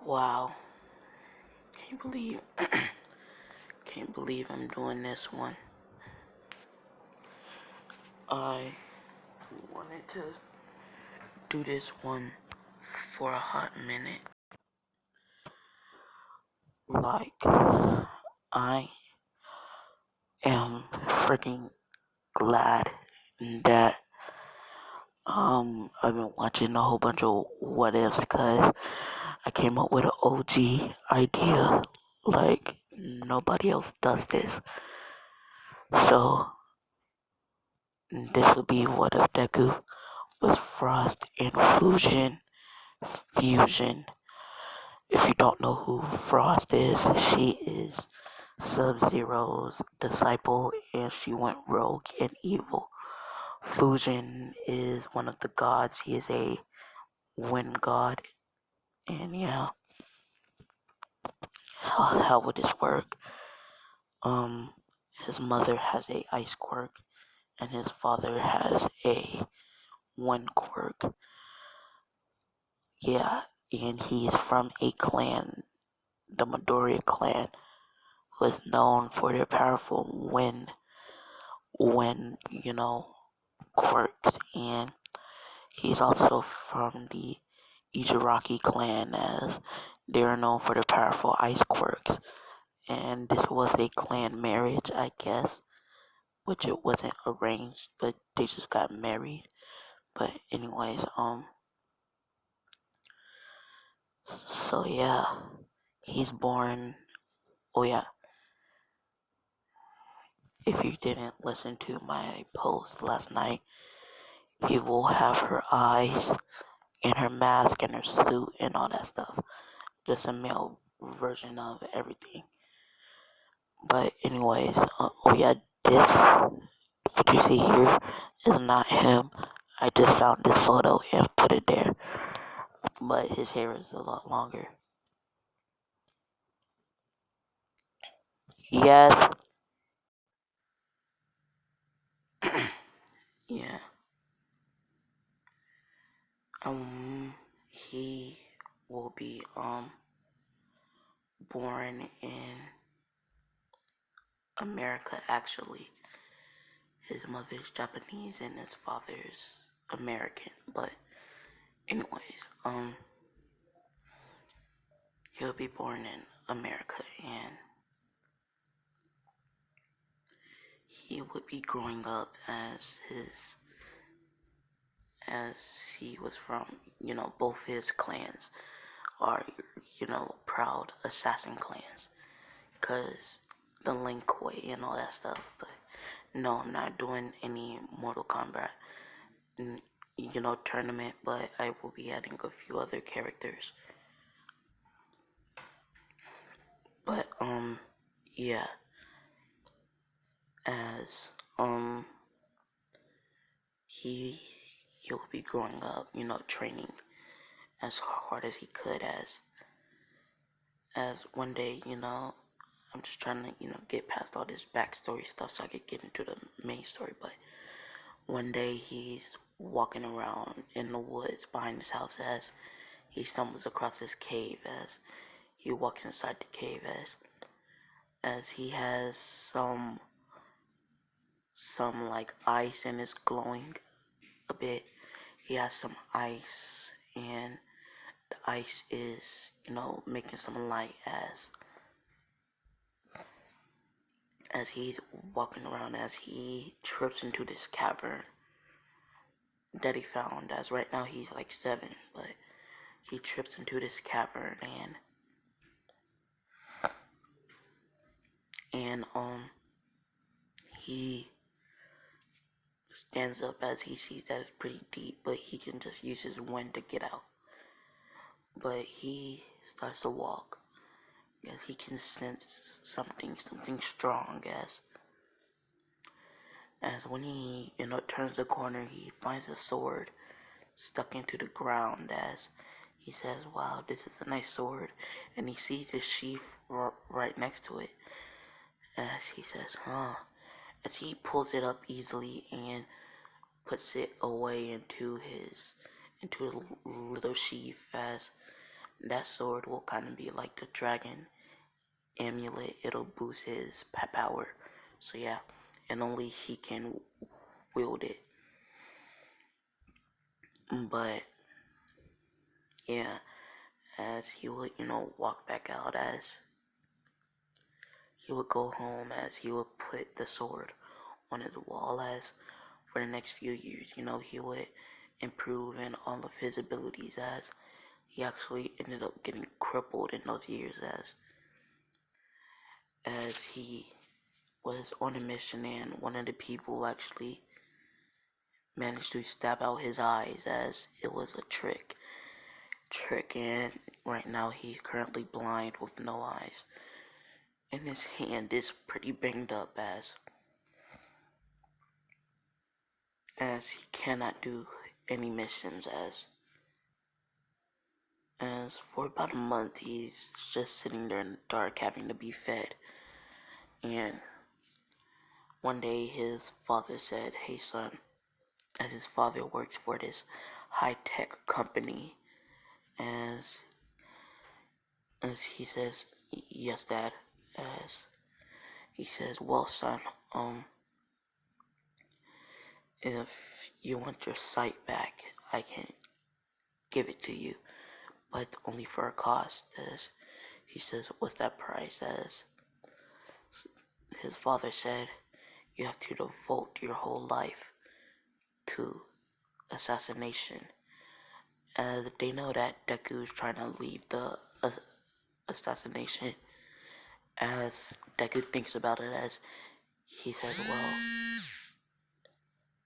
Wow, can't believe can't believe I'm doing this one. I wanted to do this one for a hot minute. Like, I am freaking glad that I've been watching a whole bunch of what ifs because I came up with an OG idea. Like, nobody else does this. So this would be what if Deku with Frost and fusion. If you don't know who Frost is, she is Sub-Zero's disciple and she went rogue and evil. Fujin is one of the gods. He is a wind god. And yeah, how would this work? His mother has a ice quirk and his father has a wind quirk. Yeah, and he's from a clan, the Midoriya clan, who is known for their powerful wind, quirks. And he's also from the Izuraki clan, as they are known for their powerful ice quirks. And this was a clan marriage, I guess, which it wasn't arranged, but they just got married. But anyways, so yeah, he's born. Oh yeah, if you didn't listen to my post last night, he will have her eyes and her mask and her suit and all that stuff. Just a male version of everything. But anyways, oh yeah, this what you see here is not him. I just found this photo and put it there. But his hair is a lot longer. Yes. Yeah. He will be born in America actually. His mother is Japanese and his father's American. But anyways, he'll be born in America and he would be growing up as he was from, both his clans are, proud assassin clans. Cause the Link way and all that stuff. But no, I'm not doing any Mortal Kombat, tournament, but I will be adding a few other characters. But yeah, as he'll be growing up, training as hard as he could, as one day, I'm just trying to, get past all this backstory stuff so I could get into the main story. But one day he's walking around in the woods behind his house as he stumbles across this cave. As he walks inside the cave, as he has some like ice and it's glowing a bit. He has some ice and the ice is, making some light as he's walking around, as he trips into this cavern that he found. As right now he's like 7, but he trips into this cavern and he stands up as he sees that it's pretty deep, but he can just use his wind to get out. But he starts to walk as he can sense something strong, as when he turns the corner, he finds a sword stuck into the ground. As he says, wow, this is a nice sword, and he sees his sheath right next to it. As he says, as he pulls it up easily and puts it away into the little sheath, as that sword will kind of be like the dragon amulet. It'll boost his power. So yeah, and only he can wield it. But yeah, as he would, walk back out, as he would go home, as he would put the sword on his wall, as for the next few years, he would improve in all of his abilities, as he actually ended up getting crippled in those years, as he was on a mission and one of the people actually managed to stab out his eyes, as it was a trick, and right now he's currently blind with no eyes, and his hand is pretty banged up, as he cannot do any missions, as for about a month he's just sitting there in the dark having to be fed. And one day his father said, "Hey son," as his father works for this high-tech company, as he says, "Yes, dad," as he says, "Well, son, if you want your sight back, I can give it to you, but only for a cost." As he says, "What's that price?" As his father said, "You have to devote your whole life to assassination." As they know that Deku is trying to leave the assassination, as Deku thinks about it, as he says, "Well,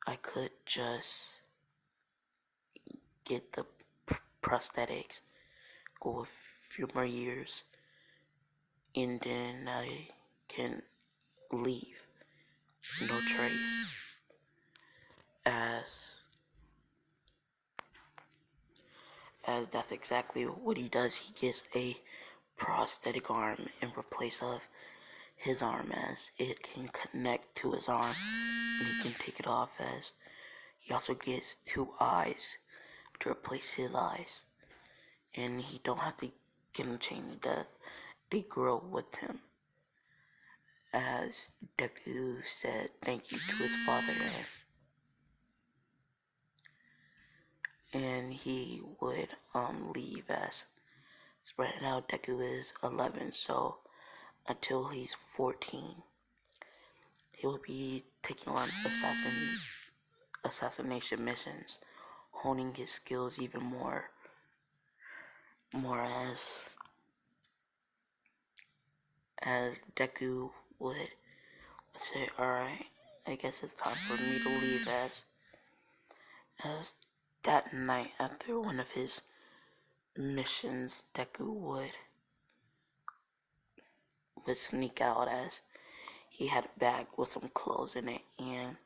I could just get the prosthetics, go a few more years, and then I can leave, no trace." As that's exactly what he does. He gets a prosthetic arm in replace of his arm, as it can connect to his arm and he can take it off. As he also gets 2 eyes to replace his eyes, and he don't have to get him chained to death. They grow with him. As Deku said thank you to his father, and he would leave, as right now Deku is 11, so until he's 14 he'll be taking on assassination missions, honing his skills even more as Deku would say, "Alright, I guess it's time for me to leave," as that night after one of his missions, Deku would sneak out, as he had a bag with some clothes in it, and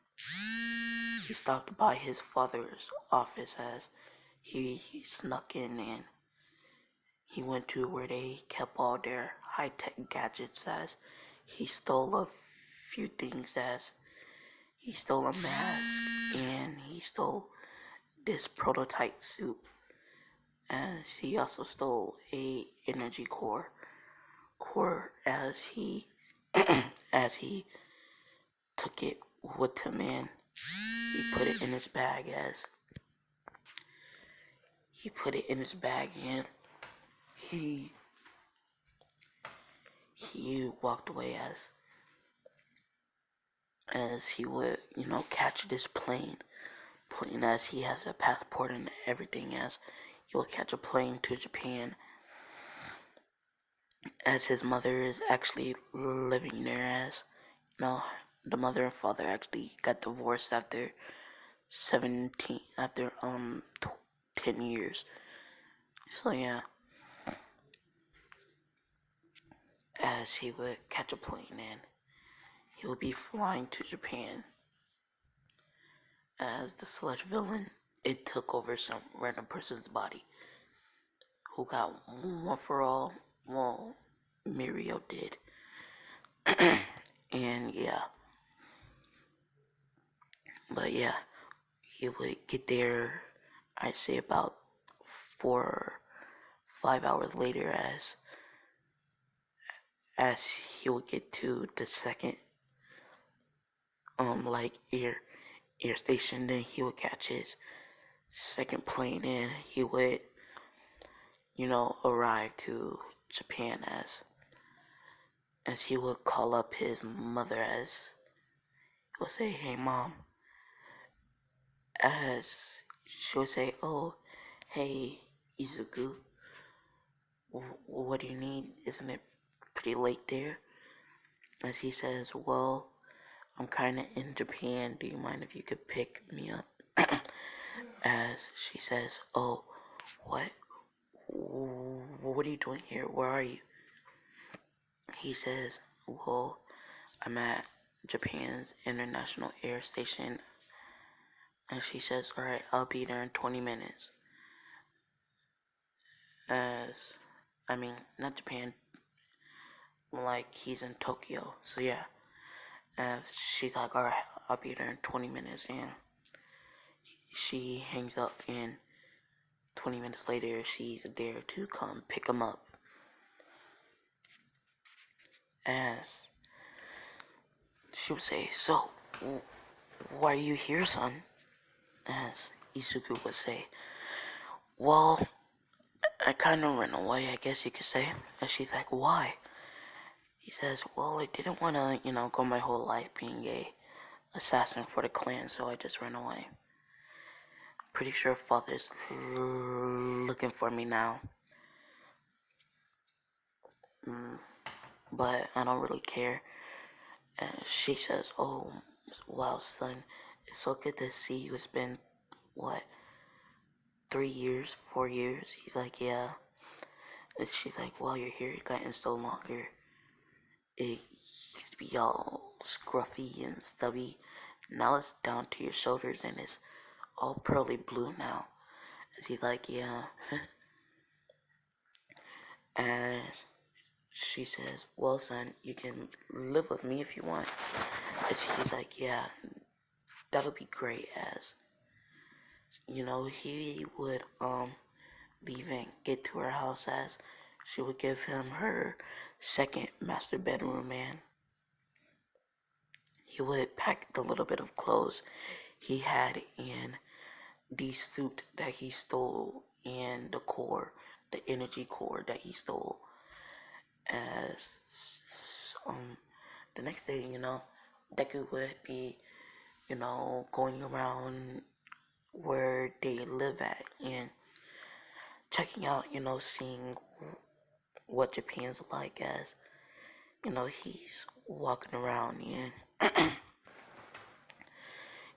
he stopped by his father's office, as he snuck in, and he went to where they kept all their high-tech gadgets, as he stole a few things, as he stole a mask and he stole this prototype suit, as he also stole a energy core as he as he took it with him, and he put it in his bag, and he walked away, as he would catch this plane, as he has a passport and everything, as he will catch a plane to Japan, as his mother is actually living there, as the mother and father actually got divorced after 10 years. So yeah, as he would catch a plane and he would be flying to Japan, as the sludge villain, it took over some random person's body who got one for all. Well, Mirio did. And yeah, but yeah, he would get there, I'd say about 5 hours later, as he would get to the second like air station, then he would catch his second plane, and he would arrive to Japan, as he would call up his mother, as he would say, "Hey mom," as she would say, "Oh, hey Izuku, what do you need? Isn't it pretty late there?" As he says, "Well, I'm kinda in Japan. Do you mind if you could pick me up?" As she says, "Oh, what? What are you doing here? Where are you?" He says, "Well, I'm at Japan's International Air Station." And she says, "Alright, I'll be there in 20 minutes. As, I mean, not Japan, like he's in Tokyo. So yeah. And she's like, "Alright, I'll be there in 20 minutes. And she hangs up, and 20 minutes later, she's there to come pick him up. As she would say, "So, why are you here, son?" As Izuku would say, "Well, I kind of ran away, I guess you could say." And she's like, "Why?" He says, "Well, I didn't want to, go my whole life being a assassin for the clan, so I just ran away. Pretty sure father's looking for me now. But I don't really care." And she says, "Oh, wow, son, it's so good to see you. It's been, what, 3 years, 4 years?" He's like, "Yeah." And she's like, "Well, your hair gotten so longer. It used to be all scruffy and stubby. Now it's down to your shoulders, and it's all pearly blue now." And he's like, "Yeah." And she says, "Well, son, you can live with me if you want." And he's like, "Yeah, that'll be great." As he would leave and get to her house, as she would give him her second master bedroom, and he would pack the little bit of clothes he had in the suit that he stole, and the energy core that he stole. As the next day, Deku would be, going around where they live at, and checking out, seeing what Japan's like, as he's walking around,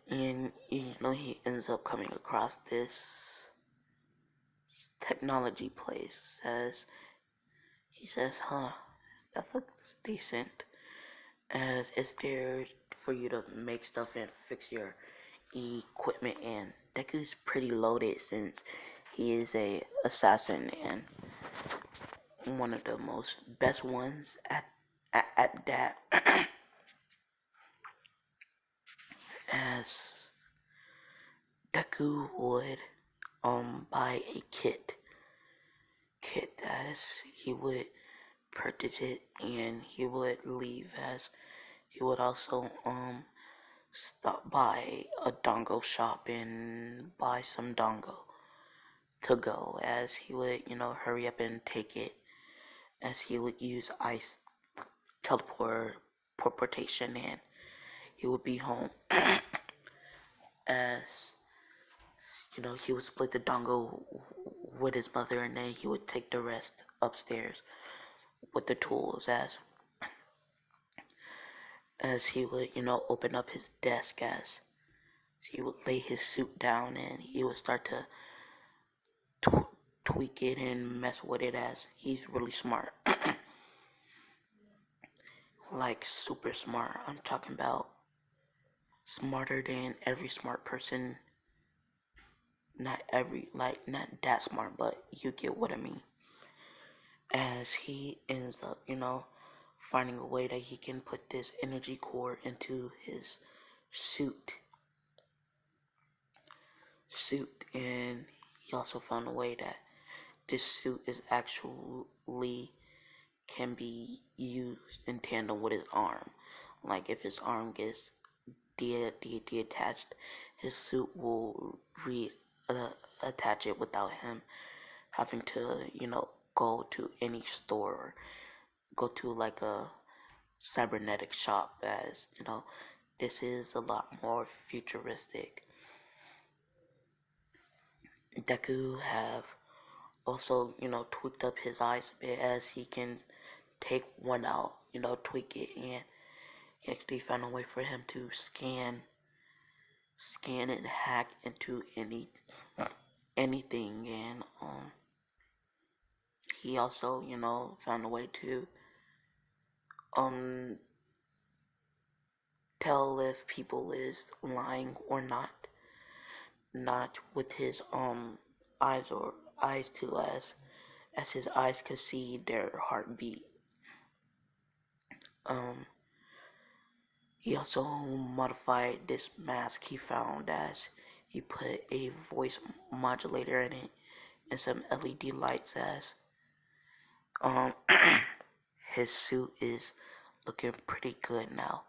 and he ends up coming across this technology place. As he says, "Huh, that looks decent." As it's there for you to make stuff and fix your equipment, and Deku's pretty loaded since he is a assassin, and one of the most best ones at that. As Deku would buy a kit as he would purchase it, and he would leave, as he would also stop by a dongo shop and buy some dongo to go, as he would hurry up and take it, as he would use ice teleportation, and he would be home. As he would split the dongo with his mother, and then he would take the rest upstairs with the tools, as he would open up his desk, as he would lay his suit down, and he would start to tweak it and mess with it, as he's really smart. Like super smart. I'm talking about smarter than every smart person. Not that smart, but you get what I mean. As he ends up, finding a way that he can put this energy core into his suit, and he also found a way that this suit is actually can be used in tandem with his arm. Like if his arm gets detached, his suit will attach it without him having to, go to any store or go to like a cybernetic shop. As this is a lot more futuristic. Deku have also, tweaked up his eyes a bit, as he can take one out, tweak it, and he actually found a way for him to scan and hack into anything. And he also, found a way to um tell if people is lying or not with his eyes, or eyes too, as his eyes could see their heartbeat. He also modified this mask he found, as he put a voice modulator in it and some LED lights, as um his suit is looking pretty good now,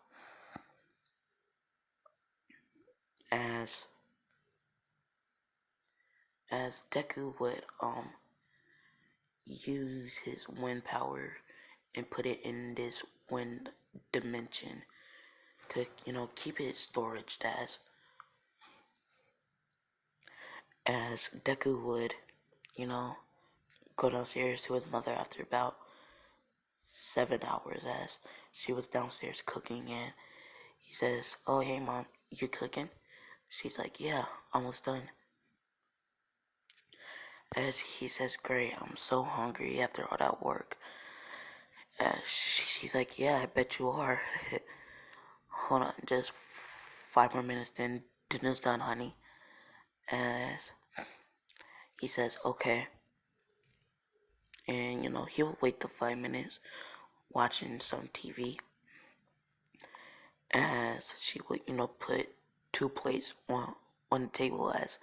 as Deku would use his wind power and put it in this wind dimension to keep it storage, as Deku would go downstairs to his mother after about 7 hours, as she was downstairs cooking, and he says, "Oh hey mom, you cooking?" She's like, "Yeah, almost done." As he says, "Great, I'm so hungry after all that work." She's like, "Yeah, I bet you are." Hold on, just 5 more minutes, then dinner's done, honey. As he says, "Okay." And he'll wait the 5 minutes watching some TV, as she would put two plates on the table, as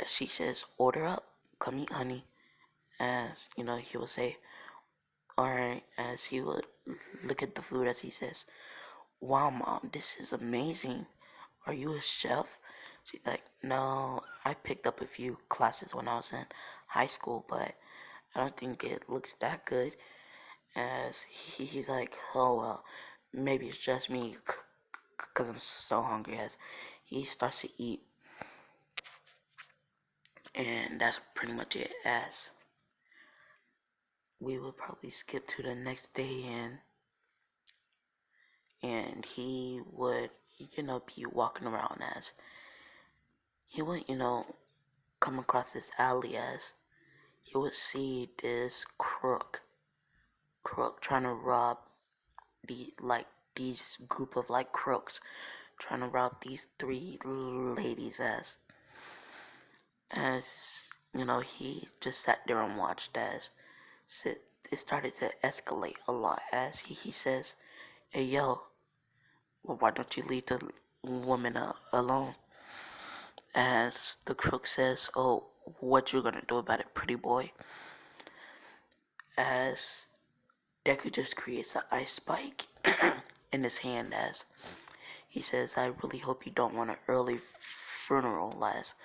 she says, "Order up, come eat, honey." As he would say, "Alright," as he would look at the food, as he says, "Wow mom, this is amazing. Are you a chef?" She's like, "No, I picked up a few classes when I was in high school, but I don't think it looks that good." As he's like, "Oh well, maybe it's just me, cause I'm so hungry." As he starts to eat, and that's pretty much it. As we will probably skip to the next day, and he would be walking around, as he would come across this alley, as he would see this crook trying to rob these group of crooks trying to rob these three ladies, as he just sat there and watched, as it started to escalate a lot, as he says, "Hey yo, well, why don't you leave the woman alone?" As the crook says, "Oh, what you gonna do about it, pretty boy?" As Deku just creates an ice spike in his hand, as he says, "I really hope you don't want an early funeral." As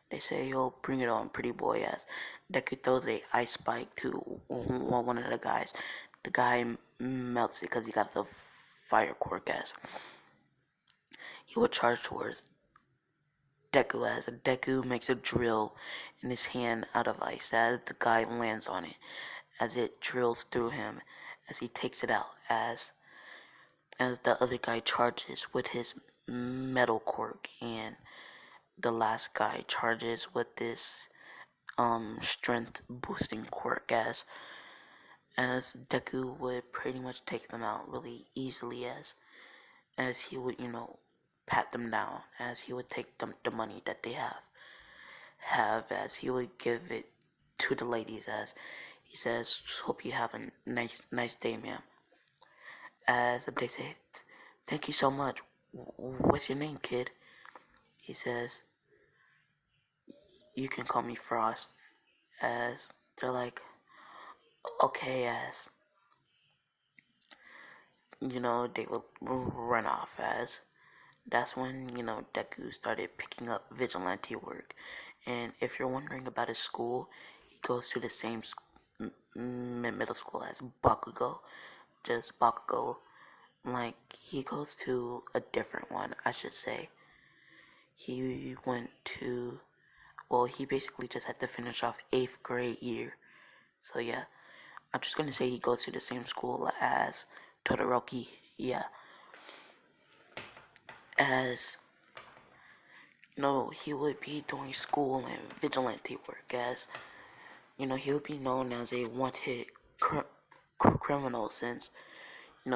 they say, "Yo, bring it on, pretty boy." As Deku throws a ice spike to one of the guys. The guy melts it because he got the fire quirk, as he would charge towards Deku, as Deku makes a drill in his hand out of ice, as the guy lands on it, as it drills through him, as he takes it out, as the other guy charges with his metal quirk, and the last guy charges with this strength boosting quirk, as Deku would pretty much take them out really easily, as he would pat them down, as he would take the money that they have, as he would give it to the ladies, as he says, "Hope you have a nice day, ma'am." As they say, "Thank you so much. What's your name, kid?" He says, "You can call me Frost." As they're like, okay, as they would run off. As that's when Deku started picking up vigilante work. And if you're wondering about his school, he goes to the same middle school as Bakugo, just Bakugo. Like, he goes to a different one, I should say. He went to, well, he basically just had to finish off 8th grade year. So yeah, I'm just gonna say he goes to the same school as Todoroki. Yeah, as he would be doing school and vigilante work. As he would be known as a wanted criminal, since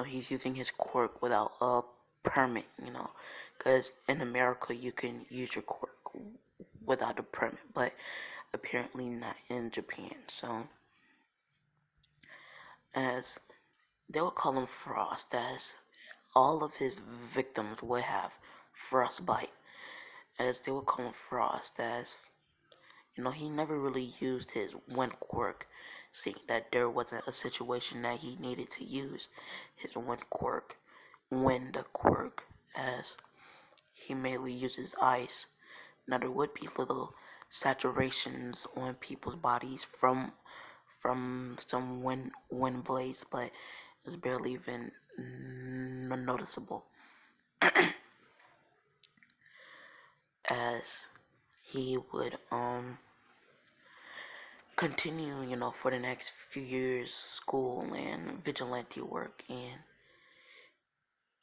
he's using his quirk without a permit. Because in America you can use your quirk without a permit, but apparently not in Japan. So as they would call him Frost, as all of his victims would have frostbite, as they would call him Frost, as he never really used his wind quirk, seeing that there wasn't a situation that he needed to use his wind quirk, as he mainly uses ice. Now there would be little saturations on people's bodies from some wind blades, but it's barely even noticeable. As he would continue, for the next few years, school and vigilante work,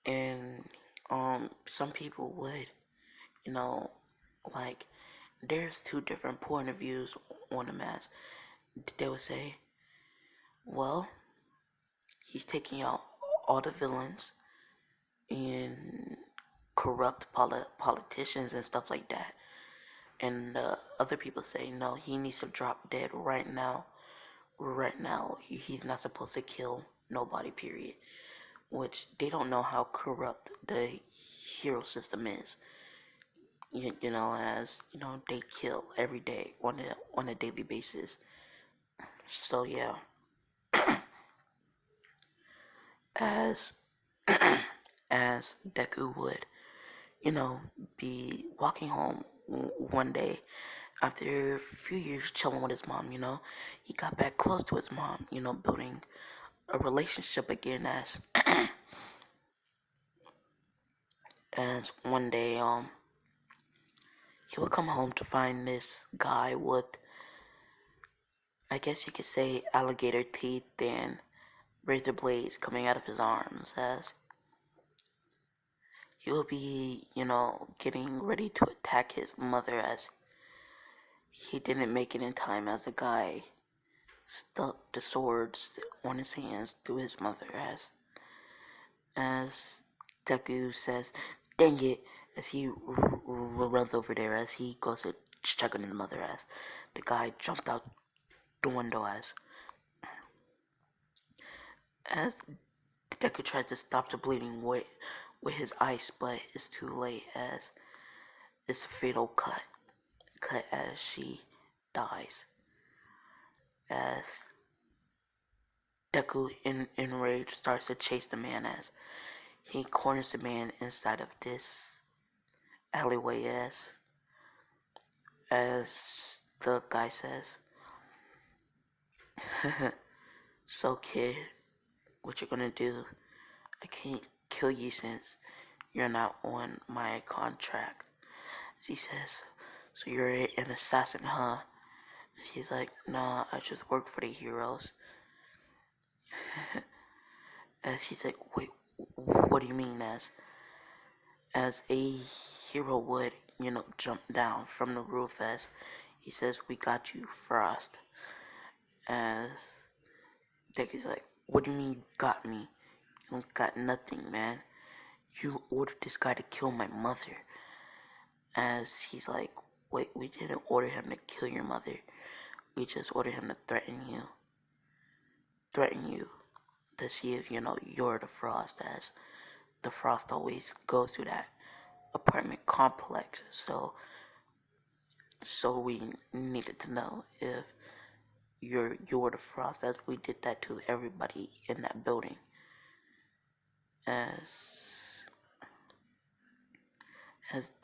and some people would, like, there's two different point of views on him. As they would say, well, he's taking out all the villains and corrupt politicians and stuff like that. And other people say, no, he needs to drop dead right now. Right now, he's not supposed to kill nobody, period. Which they don't know how corrupt the hero system is. As they kill every day on a daily basis. So yeah, as as Deku would, be walking home one day after a few years chilling with his mom. He got back close to his mom. Building a relationship again. As one day, he would come home to find this guy with, I guess you could say, alligator teeth and razor blades coming out of his arms. As he will be, getting ready to attack his mother, as he didn't make it in time, as the guy stuck the swords on his hands through his mother. As Deku says, dang it, as he runs over there, as he goes to check on his mother, as the guy jumped out the window. As Deku tries to stop the bleeding with his ice, but it's too late, as it's a fatal cut as she dies. As Deku, in rage, starts to chase the man, as he corners the man inside of this alleyway. As the guy says, so kid, what you gonna do? I can't kill you since you're not on my contract. She says, so you're an assassin, huh? She's like, nah, I just work for the heroes. As she's like, wait, what do you mean? As a hero would, jump down from the roof, as he says, we got you, Frost. As Decky's like, what do you mean you got me? You don't got nothing, man. You ordered this guy to kill my mother. As he's like, wait, we didn't order him to kill your mother. We just ordered him to threaten you. To see if, you're the Frost, as the Frost always goes to that apartment complex. So we needed to know if you're the frost, as we did that to everybody in that building. As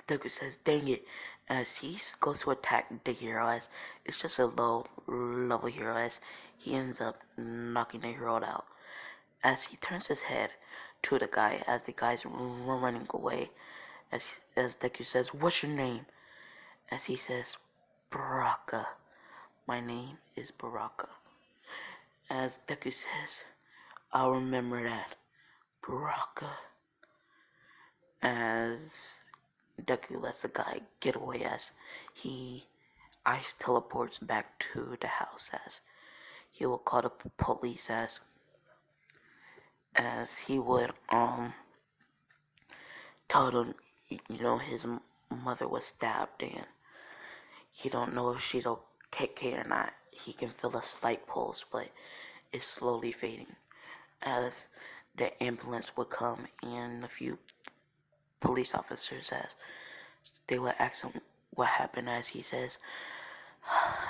Deku says, dang it, as he goes to attack the hero, as it's just a low level hero, as he ends up knocking the hero out. As he turns his head to the guy, as the guy's running away, as Deku says, what's your name? As he says, Baraka. My name is Baraka. As Deku says, I'll remember that. Baraka. As Deku lets the guy get away, as he ice teleports back to the house, as he will call the police, as he would tell them, his mother was stabbed and he don't know if she's okay or not. He can feel a spike pulse, but it's slowly fading. As the ambulance would come and a few police officers, as they would ask him what happened, as he says,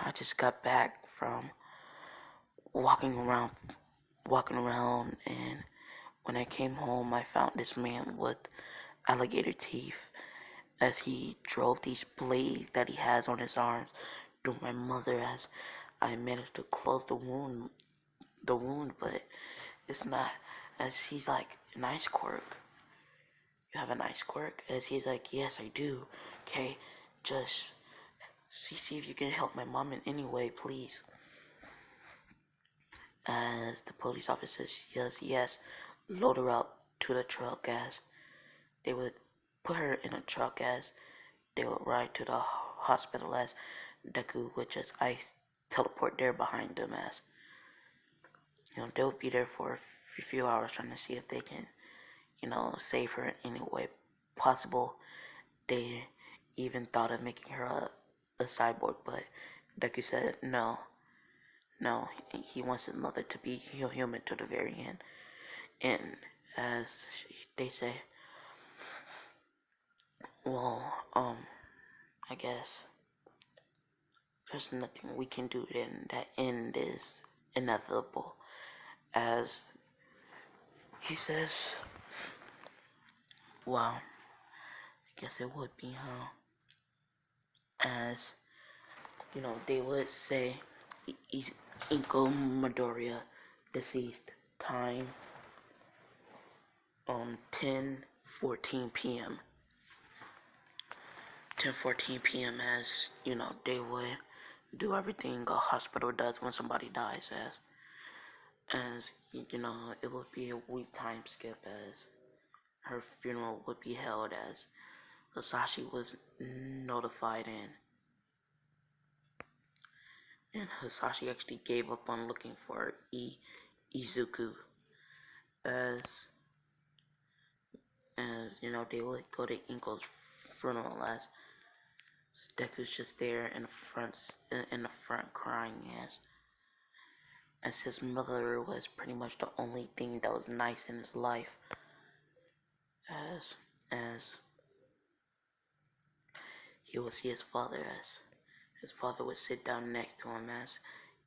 I just got back from walking around, and when I came home I found this man with alligator teeth, as he drove these blades that he has on his arms through my mother, as I managed to close the wound, but it's not. As he's like, an ice quirk? You have an ice quirk? As he's like, yes, I do. Okay, just see if you can help my mom in any way, please. As the police officer says, yes, load her up to the truck, as they would put her in a truck, as they would ride to the hospital, as Deku would just ice teleport there behind them, as they would be there for a few hours trying to see if they can, save her in any way possible. They even thought of making her a cyborg, but Deku said no. No, he wants his mother to be human to the very end. And as they say, well, I guess there's nothing we can do, then that end is inevitable. As he says, well, I guess it would be, huh? As, they would say, Inko Midoriya deceased, time 10:14 p.m. 10:14 p.m. as, they would do everything a hospital does when somebody dies, as it would be a week time skip, as her funeral would be held, as Hisashi was notified, and Hisashi actually gave up on looking for Izuku, as they would go to Inko's funeral, as Deku's just there in the front crying, as his mother was pretty much the only thing that was nice in his life, as he would see his father, as his father would sit down next to him, as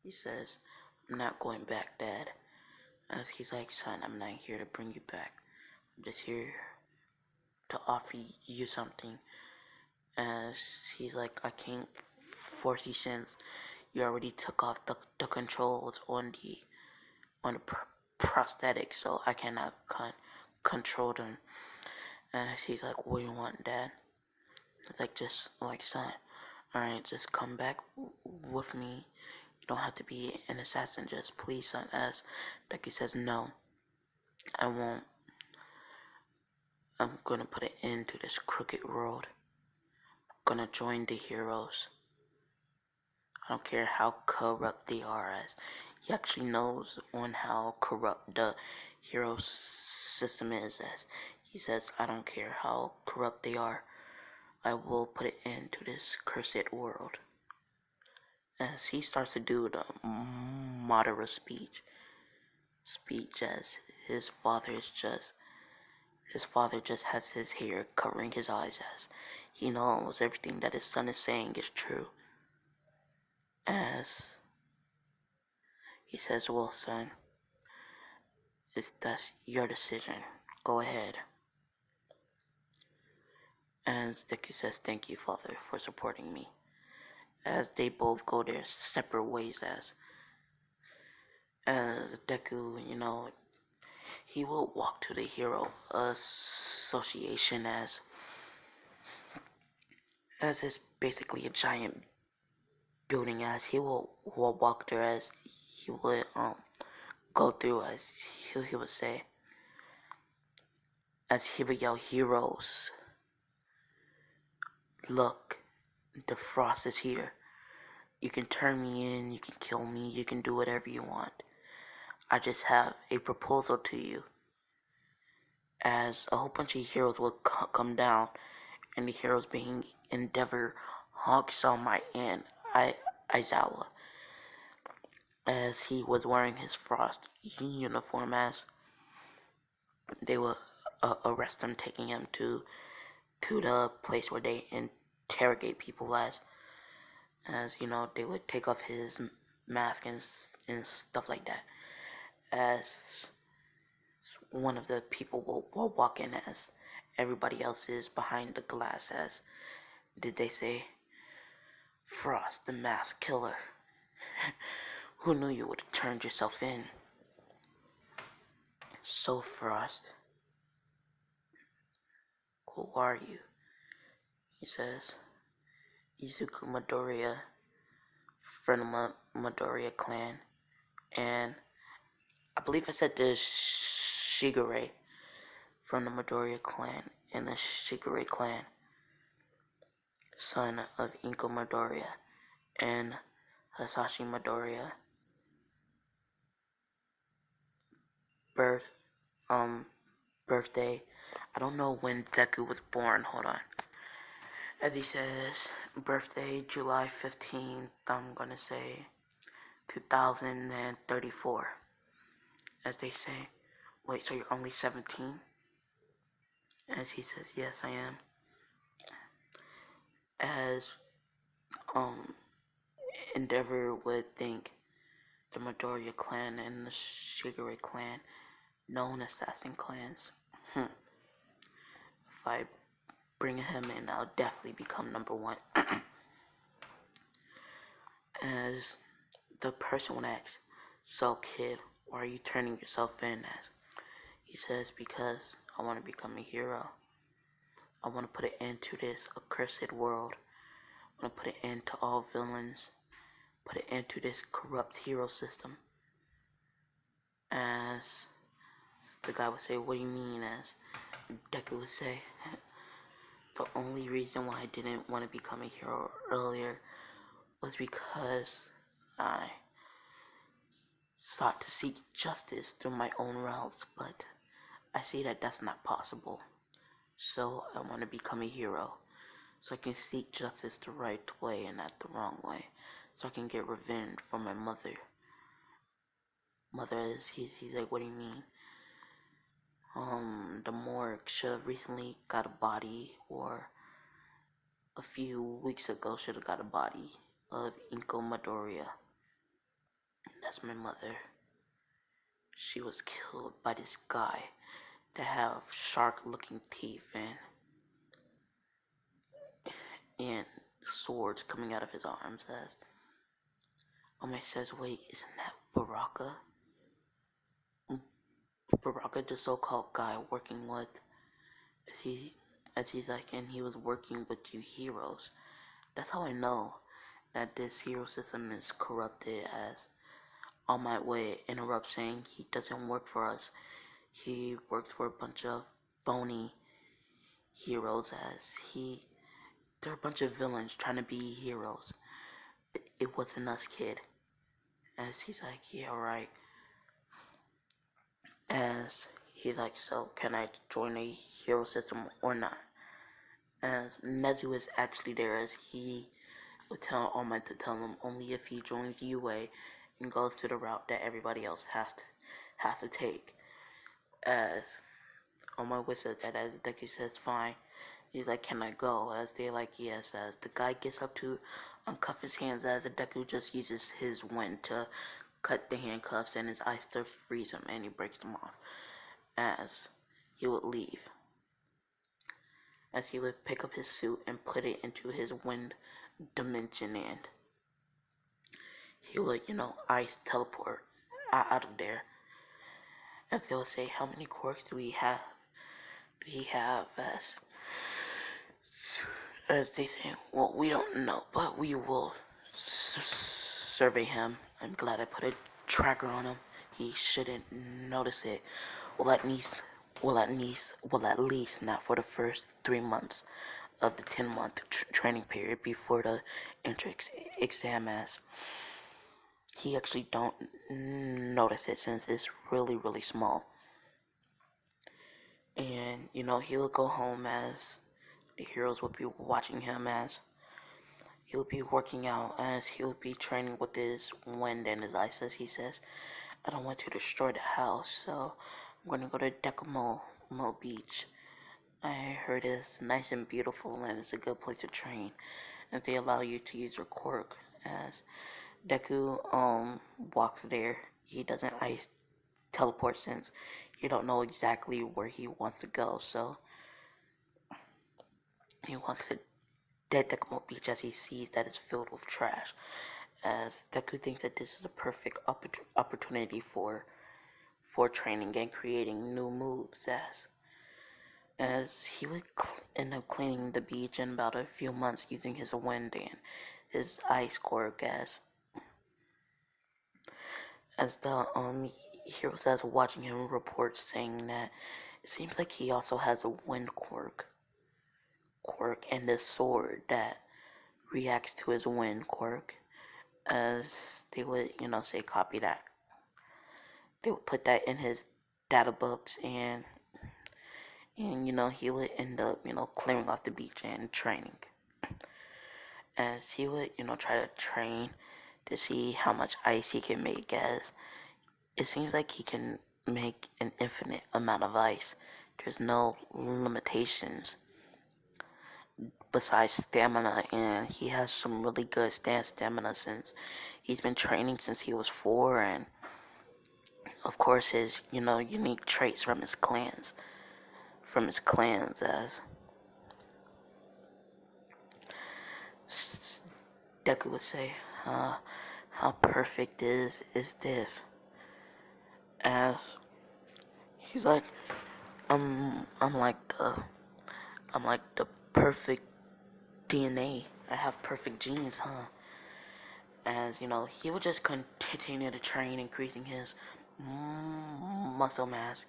he says, I'm not going back, Dad. As he's like, son, I'm not here to bring you back. I'm just here to offer you something. As he's like, I can't force you since you already took off the controls on the prosthetic, so I cannot control them. And he's like, what do you want, Dad? It's like, just like, son, alright, just come back with me. You don't have to be an assassin, just please, son. As Deku says, no, I won't. I'm gonna put an end to this crooked world. I'm gonna join the heroes. I don't care how corrupt they are, as he actually knows on how corrupt the hero system is, as he says, I don't care how corrupt they are. I will put an end to this cursed world. As he starts to do the Madara speech, as his father just has his hair covering his eyes, as he knows everything that his son is saying is true. As He says, well, son, that's your decision. Go ahead. And Deku says, thank you, father, for supporting me. As they both go their separate ways, as Deku, he will walk to the Hero Association as it's basically a giant building, as he will walk there, as he would go through, as he would say, as he would yell, heroes, look, the frost is here. You can turn me in, you can kill me, you can do whatever you want. I just have a proposal to you. As a whole bunch of heroes will come down, and the heroes being Endeavor, Hawk, All Might, and Aizawa, as he was wearing his Frost uniform, as they will arrest him, taking him to the place where they interrogate people, as they would take off his mask and stuff like that, as one of the people will walk in, as everybody else is behind the glass, as did they say, Frost, the mask killer. Who knew you would have turned yourself in? So, Frost, who are you? He says, Izuku Midoriya, from the Midoriya clan, and I believe I said the Shigure from the Midoriya clan, and the Shigure clan, son of Inko Midoriya and Hasashi Midoriya, birthday, I don't know when Deku was born, hold on. As he says, birthday July 15th, I'm gonna say 2034. As they say, wait, so you're only 17? As he says, yes, I am. As Endeavor would think the Midoriya clan and the Shigure clan, known assassin clans. If I bring him in, I'll definitely become number one. As the person would ask, so kid, why are you turning yourself in? As he says, because I want to become a hero. I want to put an end to this accursed world. I want to put an end to all villains. Put an end to this corrupt hero system. As the guy would say, what do you mean? As Deku would say, the only reason why I didn't want to become a hero earlier was because I sought to seek justice through my own routes, but I see that that's not possible. So I want to become a hero, so I can seek justice the right way and not the wrong way, so I can get revenge for my mother. He's like, what do you mean? The morgue should have recently got a body, or a few weeks ago should have got a body of Inko Midoriya. That's my mother. She was killed by this guy that have shark-looking teeth and swords coming out of his arms. As Omei says, wait, isn't that Baraka? Baraka, the so-called guy working with, as he's like, and he was working with you heroes. That's how I know that this hero system is corrupted, as All Might would interrupt, saying he doesn't work for us. He works for a bunch of phony heroes, as they're a bunch of villains trying to be heroes. It wasn't us, kid. As he's like, yeah, right. As he's like, so can I join a hero system or not? As Nezu is actually there, as he would tell All Might to tell him only if he joins UA and goes to the route that everybody else has to take. As All Might would say that, as Deku says, fine. He's like, can I go? As they're like, yes. As the guy gets up to uncuff his hands, as Deku just uses his wind to cut the handcuffs and his eyes still freeze him, and he breaks them off as he would leave. As he would pick up his suit and put it into his wind dimension, and he would, ice teleport out of there. And they would say, how many quirks do we have? As they say, well, we don't know, but we will survey him. I'm glad I put a tracker on him. He shouldn't notice it. Well, at least not for the first 3 months of the 10-month training period before the entrance exam. As he actually don't notice it since it's really, really small. And, he would go home as the heroes would be watching him, as he would be working out, as he would be training with his wind and his ice. As he says, I don't want to destroy the house, so I'm going to go to deku beach. I heard it's nice and beautiful and it's a good place to train. And they allow you to use your quirk. As Deku walks there, he doesn't ice teleport since you don't know exactly where he wants to go, so he walks to Deku beach as he sees that it's filled with trash. As Deku thinks that this is a perfect opportunity for training and creating new moves. As he would end up cleaning the beach in about a few months using his wind and his ice quirk. As the hero says, watching him report saying that it seems like he also has a wind quirk and a sword that reacts to his wind quirk. As they would, say copy that. They would put that in his data books, and he would end up, clearing off the beach and training. As he would, try to train to see how much ice he can make, as it seems like he can make an infinite amount of ice. There's no limitations besides stamina, and he has some really good stamina since he's been training since he was 4, and of course his, unique traits from his clans, as Deku would say, how perfect is this? As he's like, I'm like the perfect DNA. I have perfect genes, huh? As he would just continue to train, increasing his muscle mass,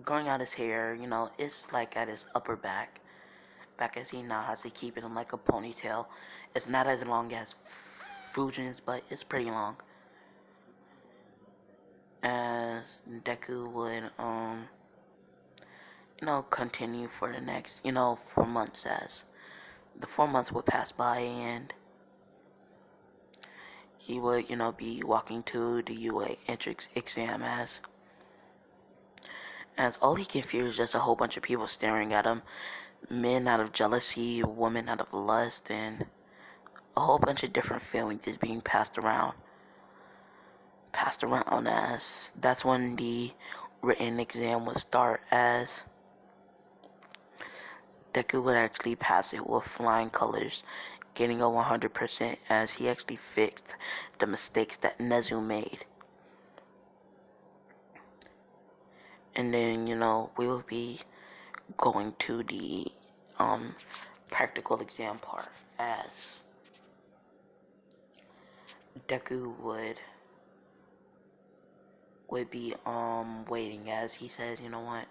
growing out his hair. It's like at his upper back as he now has to keep it in like a ponytail. It's not as long as Fujin's, but it's pretty long. As Deku would continue for the next 4 months. As the 4 months would pass by, and he would be walking to the UA entrance exam, as all he can fear is just a whole bunch of people staring at him, men out of jealousy, women out of lust, and a whole bunch of different feelings is being passed around. As that's when the written exam would start. As Deku would actually pass it with flying colors, getting a 100%, as he actually fixed the mistakes that Nezu made. And then we will be going to the practical exam part, as Deku would be waiting, as he says, what,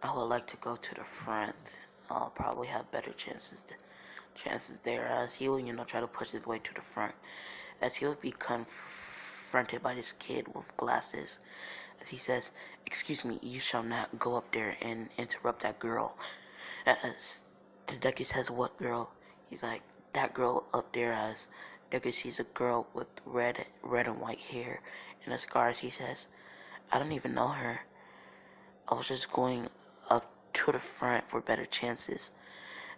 I would like to go to the front. I'll probably have better chances there. As he will try to push his way to the front, as he will be confronted by this kid with glasses, as he says, excuse me, you shall not go up there and interrupt that girl. As Deku says, what girl? He's like, that girl up there. As Deku sees a girl with red and white hair and a scar. He says, I don't even know her. I was just going up to the front for better chances.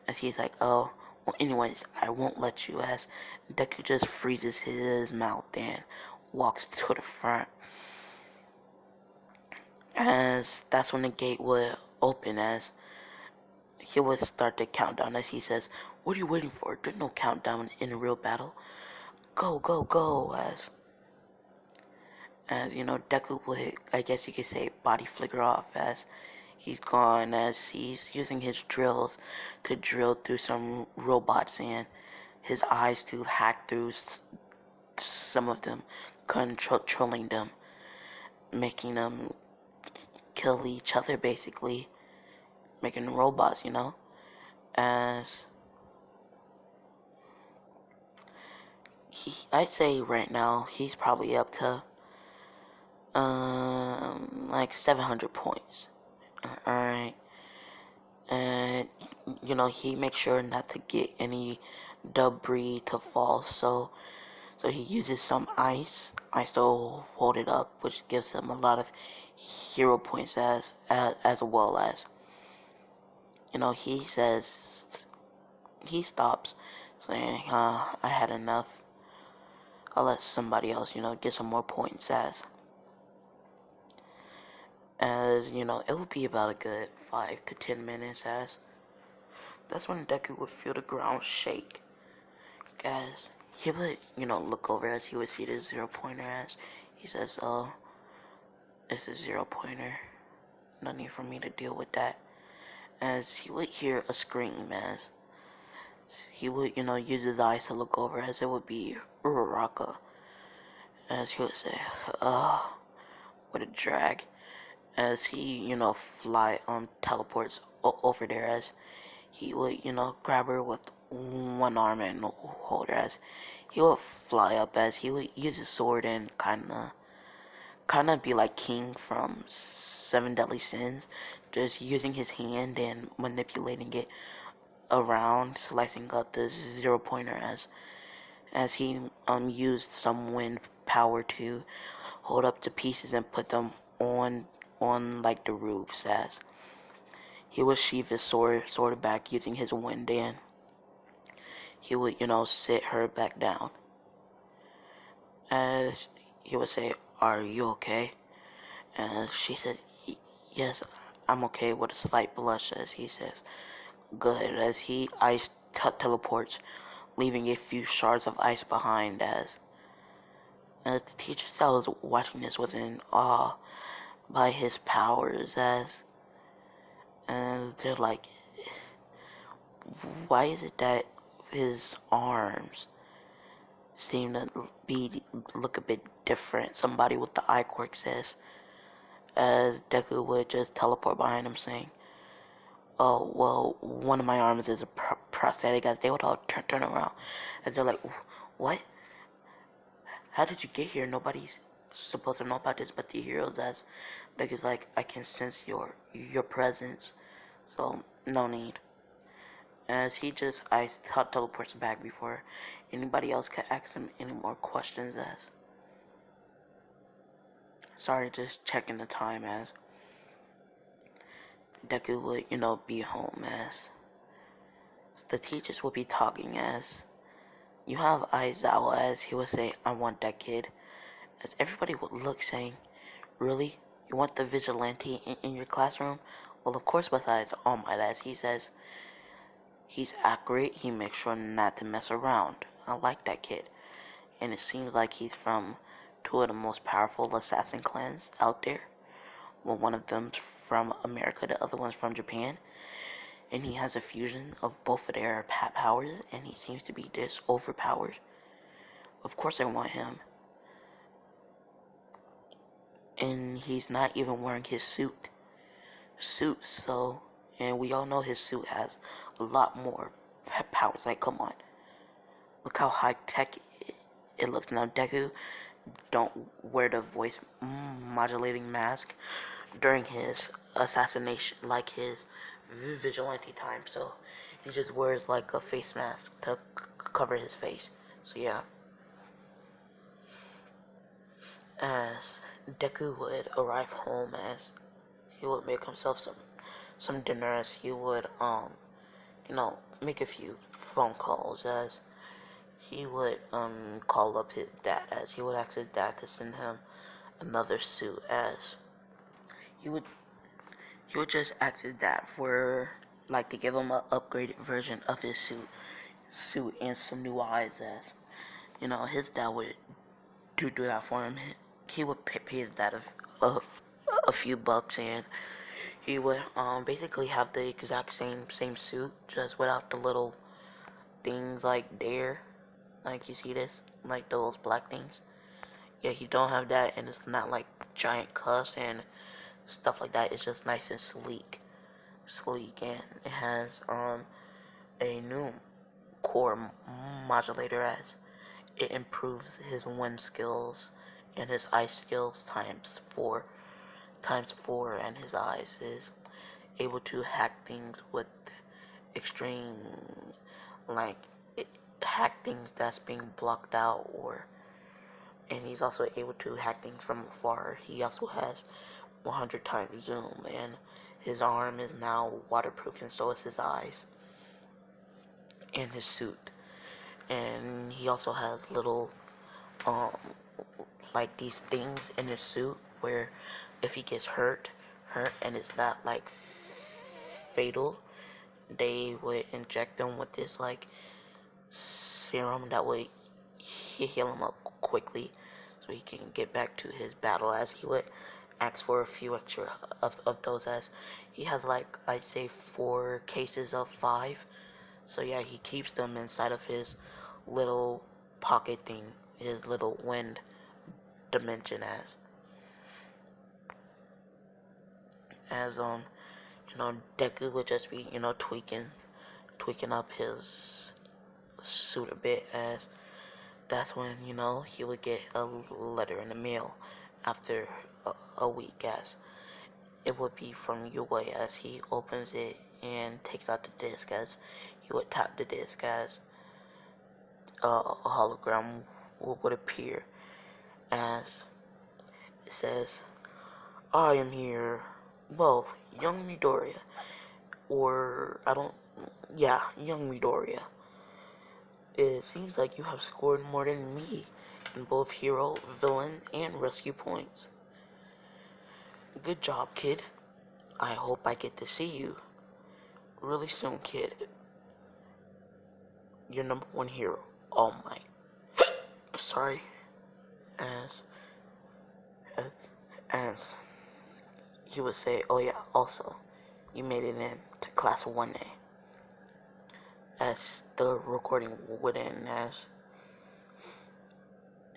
As he's like, oh, well anyways, I won't let you. As Deku just freezes his mouth and walks to the front. As that's when the gate would open, as he would start the countdown, as he says, "What are you waiting for? There's no countdown in a real battle. Go, go, go!" As you know, Deku would, I guess you could say, body flicker off as he's gone, as he's using his drills to drill through some robots and his eyes to hack through some of them, controlling them, making them kill each other, basically, making robots, you know, as I'd say right now he's probably up to like 700 points. Alright. And you know, he makes sure not to get any debris to fall, so he uses some ice to hold it up, which gives him a lot of hero points, as well as, you know, he stops saying, I had enough. I'll let somebody else, you know, get some more points, as you know, it would be about a good 5 to 10 minutes, as that's when Deku would feel the ground shake, as he would, you know, look over, as he would see the 0-pointer, as he says, "Oh, it's a 0-pointer. No need for me to deal with that." As he would hear a scream, as he would, you know, use his eyes to look over, as it would be Uraraka, as he would say, what a drag." As he, you know, teleports over there, as he would, you know, grab her with one arm and hold her, as he would fly up, as he would use his sword and kinda be like King from Seven Deadly Sins, just using his hand and manipulating it around, slicing up the 0-pointer, as he used some wind power to hold up the pieces and put them on like the roofs, as he would sheath his sword back using his wind, and he would, you know, sit her back down, as he would say, "Are you okay?" And she says, "Yes, I'm okay," with a slight blush, as he says, "Good," as he ice teleports, leaving a few shards of ice behind, as the teachers that was watching this was in awe by his powers, as they're like, why is it that his arms seem to look a bit different? Somebody with the eye quirk says, as Deku would just teleport behind him, saying, "Oh, well, one of my arms is a prosthetic," as they would all turn around, as they're like, "What? How did you get here? Nobody's supposed to know about this but the heroes," as Deku's like, "I can sense your presence, so no need." As he just ice teleports back before anybody else could ask him any more questions, as sorry, just checking the time, as Deku would, you know, be home, as the teachers would be talking, as you have Aizawa, as he would say, "I want that kid," as everybody would look, saying, "Really? You want the vigilante in your classroom?" Well, of course, besides All Might, as he says, he's accurate, he makes sure not to mess around. I like that kid. And it seems like he's from two of the most powerful assassin clans out there. Well, one of them's from America, the other one's from Japan. And he has a fusion of both of their powers, and he seems to be this overpowered. Of course I want him. And he's not even wearing his suit. So, and we all know his suit has a lot more powers. Like, come on. Look how high tech it looks. Now, Deku don't wear the voice modulating mask during his assassination, like his vigilante time, so he just wears like a face mask to cover his face. So yeah, as Deku would arrive home, as he would make himself some dinner, as he would you know, make a few phone calls, as he would call up his dad, as he would ask his dad to send him another suit, as he would just ask his dad for, like, to give him an upgraded version of his suit and some new eyes, as his dad would do that for him. He would pay his dad a few bucks, and he would basically have the exact same suit, just without the little things like there, like you see this, like those black things. Yeah, he don't have that, and it's not like giant cuffs and stuff like that. It's just nice and sleek, and it has a new core modulator, as it improves his wind skills and his ice skills times four, and his eyes is able to hack things with extreme, like hack things that's being blocked out, and he's also able to hack things from afar. He also has 100 times zoom, and his arm is now waterproof, and so is his eyes and his suit. And he also has little like these things in his suit where if he gets hurt and it's not like fatal, they would inject him with this like serum that would heal him up quickly, so he can get back to his battle, as he would ask for a few extra of those, as he has like, I'd say 4 cases of 5. So yeah, he keeps them inside of his little pocket thing, his little wind dimension, as Deku would just be tweaking up his suit a bit, as that's when he would get a letter in the mail after a week, as it would be from Yue, as he opens it and takes out the disc, as he would tap the disc, as a hologram would appear, as it says, "I am here, well, young Midoriya," or young Midoriya. It seems like you have scored more than me in both hero, villain, and rescue points. Good job, kid. I hope I get to see you really soon, kid. Your #1 hero, All Might. Sorry, as he would say, oh yeah, also, you made it in to class 1A. As the recording would end, as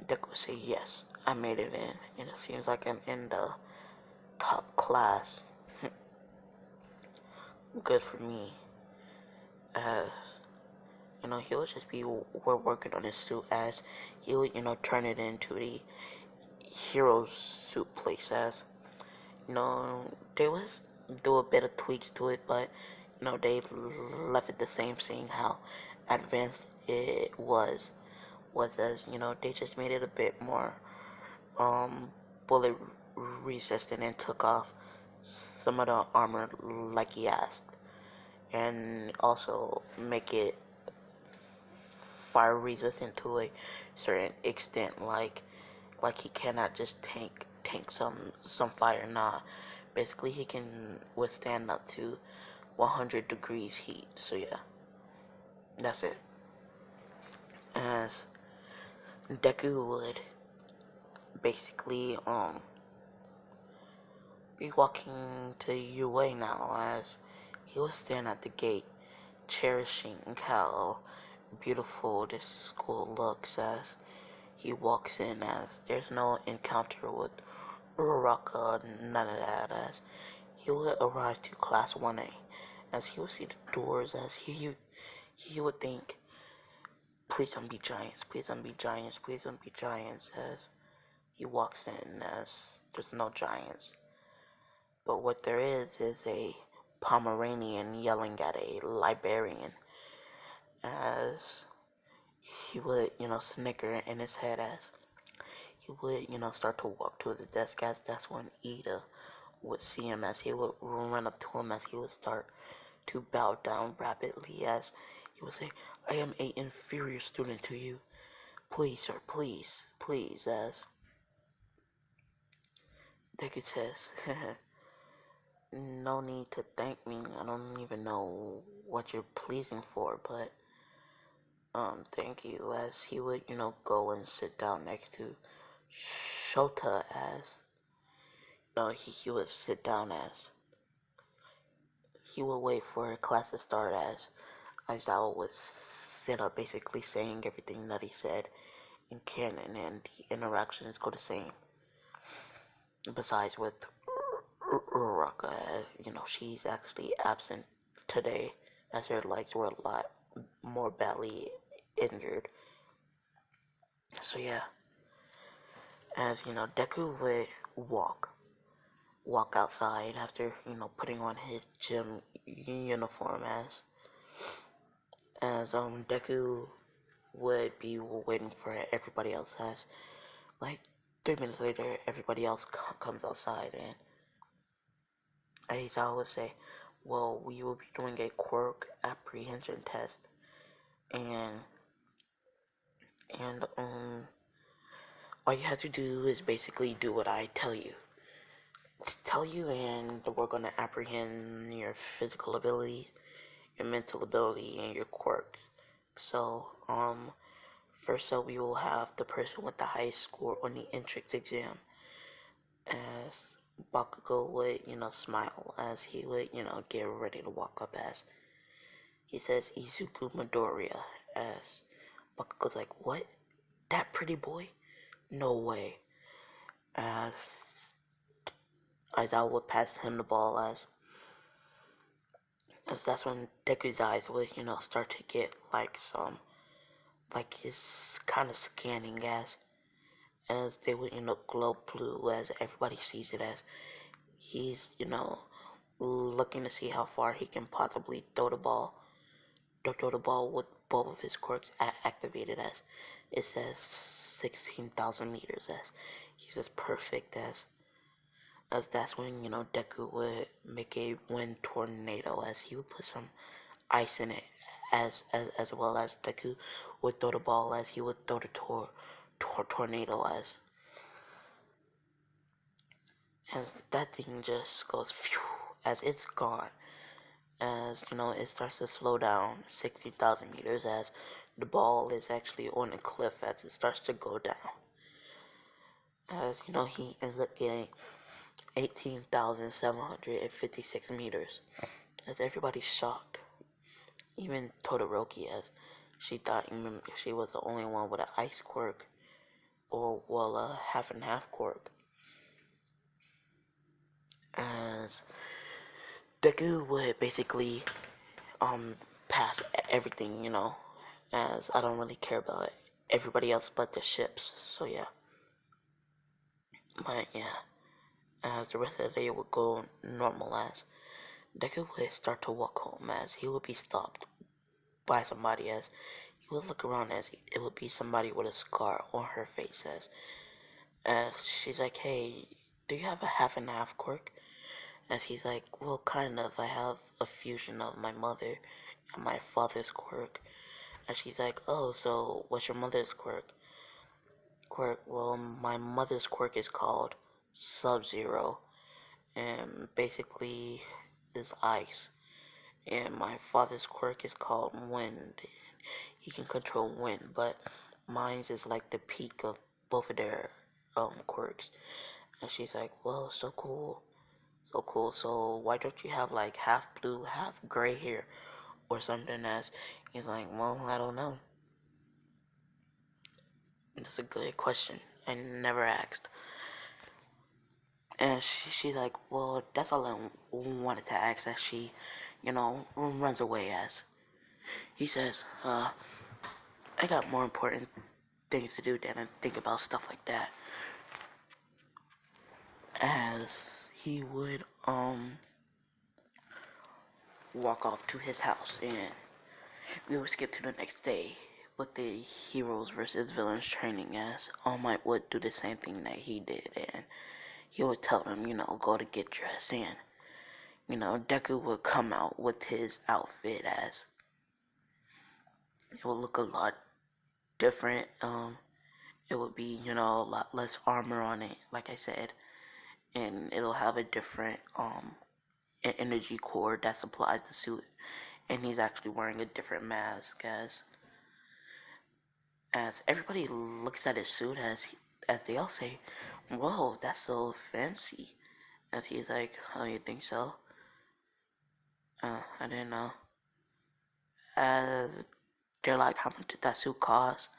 Deku would say, yes, I made it in, and it seems like I'm in the top class. Good for me. As he would just be working on his suit, as he would turn it into the hero suit place, as they was do a bit of tweaks to it, but they left it the same, seeing how advanced it was as they just made it a bit more bullet resistant, and took off some of the armor like he asked, and also make it fire resistant to a certain extent, like he cannot just tank some fire. Nah, basically he can withstand up to 100 degrees heat. So yeah, that's it. As Deku would basically be walking to Yue now, as he was standing at the gate, cherishing how beautiful this school looks, as he walks in, as there's no encounter with Uraraka, none of that, as he would arrive to class 1A, as he would see the doors, as he would think, please don't be giants, please don't be giants, please don't be giants, as he walks in, as there's no giants. But what there is a Pomeranian yelling at a librarian, as he would, snicker in his head, as he would, start to walk to the desk, as that's when Ida would see him, as he would run up to him, as he would start to bow down rapidly, as He would say, I am an inferior student to you. Please, sir, please, please, as Deku says, no need to thank me. I don't even know what you're pleasing for, but thank you. As he would, go and sit down next to Shota. As no, he would sit down. As he would wait for class to start. As Aizawa would sit up, basically saying everything that he said in canon, and the interactions go the same. Besides with Uraraka, as she's actually absent today, as her legs were a lot more badly injured. So yeah, as Deku would walk outside after putting on his gym uniform. As Deku would be waiting for everybody else. As like 3 minutes later, everybody else comes outside, and Aizawa would say, well, we will be doing a quirk apprehension test, and all you have to do is basically do what I tell you, and we're gonna apprehend your physical abilities, your mental ability, and your quirks. So first up, we will have the person with the highest score on the entrance exam. As Bakugo would smile as he would get ready to walk up. As he says, Izuku Midoriya. As Bakugo's like, what? That pretty boy? No way. As Aizawa would pass him the ball. As that's when Deku's eyes would start to get like his kind of scanning. As they would glow blue, as everybody sees it, as he's looking to see how far he can possibly throw the ball with both of his quirks activated. As it says 16,000 meters. As he's as perfect. As that's when Deku would make a wind tornado. As he would put some ice in it. As well as Deku would throw the ball. As he would throw the tornado. As that thing just goes phew, as it's gone. As it starts to slow down 60,000 meters. As the ball is actually on a cliff. As it starts to go down. As he ends up getting 18,756 meters. As everybody's shocked. Even Todoroki, as she thought she was the only one with an ice quirk, or well, a half and half quirk. As Deku would basically pass everything, as I don't really care about everybody else but the ships. So yeah. But yeah, as the rest of the day would go normal. As Deku would start to walk home. As he would be stopped by somebody. As he would look around. As it would be somebody with a scar on her face. As she's like, hey, do you have a half and half quirk? As he's like, well, kind of. I have a fusion of my mother and my father's quirk. And she's like, oh, so what's your mother's quirk? Well, my mother's quirk is called Sub-Zero, and basically is ice. And my father's quirk is called Wind. He can control wind, but mine is like the peak of both of their quirks. And she's like, well, so cool. So cool. So why don't you have like half blue, half gray hair or something? As he's like, well, I don't know. That's a good question. I never asked. And she's like, well, that's all I wanted to ask. As she, runs away. As he says, I got more important things to do than to think about stuff like that. As he would walk off to his house, and we would skip to the next day with the heroes versus villains training. As All Might would do the same thing that he did, and he would tell them, go to get dressed, and Deku would come out with his outfit. As it will look a lot different. It would be, you know, a lot less armor on it, like I said, and it'll have a different energy core that supplies the suit, and he's actually wearing a different mask as everybody looks at his suit as they all say, "Whoa, that's so fancy." As he's like, "Oh, you think so?" I didn't know. As they're like, "How much did that suit cost?"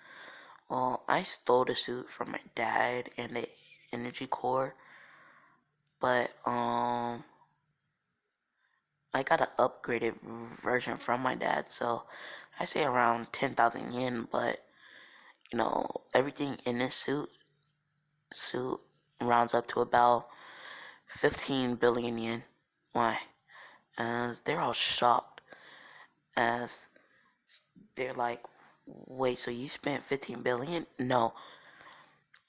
Well, I stole the suit from my dad and the energy core, but I got an upgraded version from my dad, so I say around 10,000 yen. But you know, everything in this suit rounds up to about 15 billion yen. Why? As they're all shocked, as they're like, "Wait, so you spent 15 billion?" No,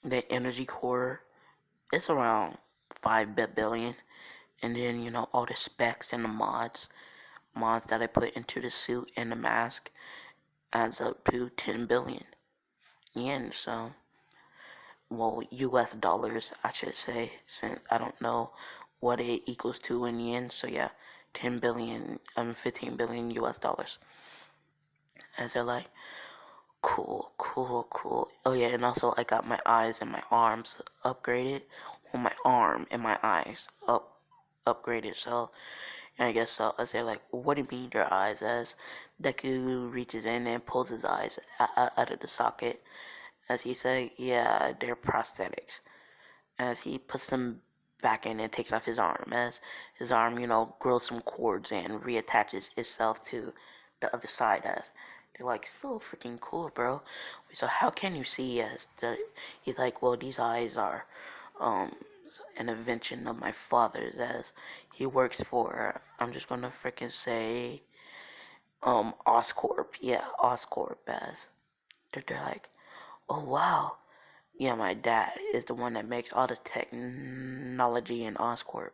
the energy core is around 5 billion, and then you know all the specs and the mods that I put into the suit and the mask adds up to 10 billion yen. So, well, US dollars, I should say, since I don't know what it equals to in yen. So yeah, 10 billion, 15 billion US dollars. As they're like, cool, cool, cool. Oh yeah, and also I got my eyes and my arms upgraded. Well, my arm and my eyes upgraded. So and I guess so. I say like, what do you mean your eyes? As Deku reaches in and pulls his eyes out of the socket. As he said, yeah, they're prosthetics. As he puts them back in and takes off his arm. As his arm, you know, grows some cords and reattaches itself to the other side. As they're like, so freaking cool, bro. So how can you see? He's like, well, these eyes are um an invention of my father's, as he works for, I'm just gonna freaking say Oscorp. Yeah, Oscorp. As they're like, oh wow, yeah, my dad is the one that makes all the technology in Oscorp.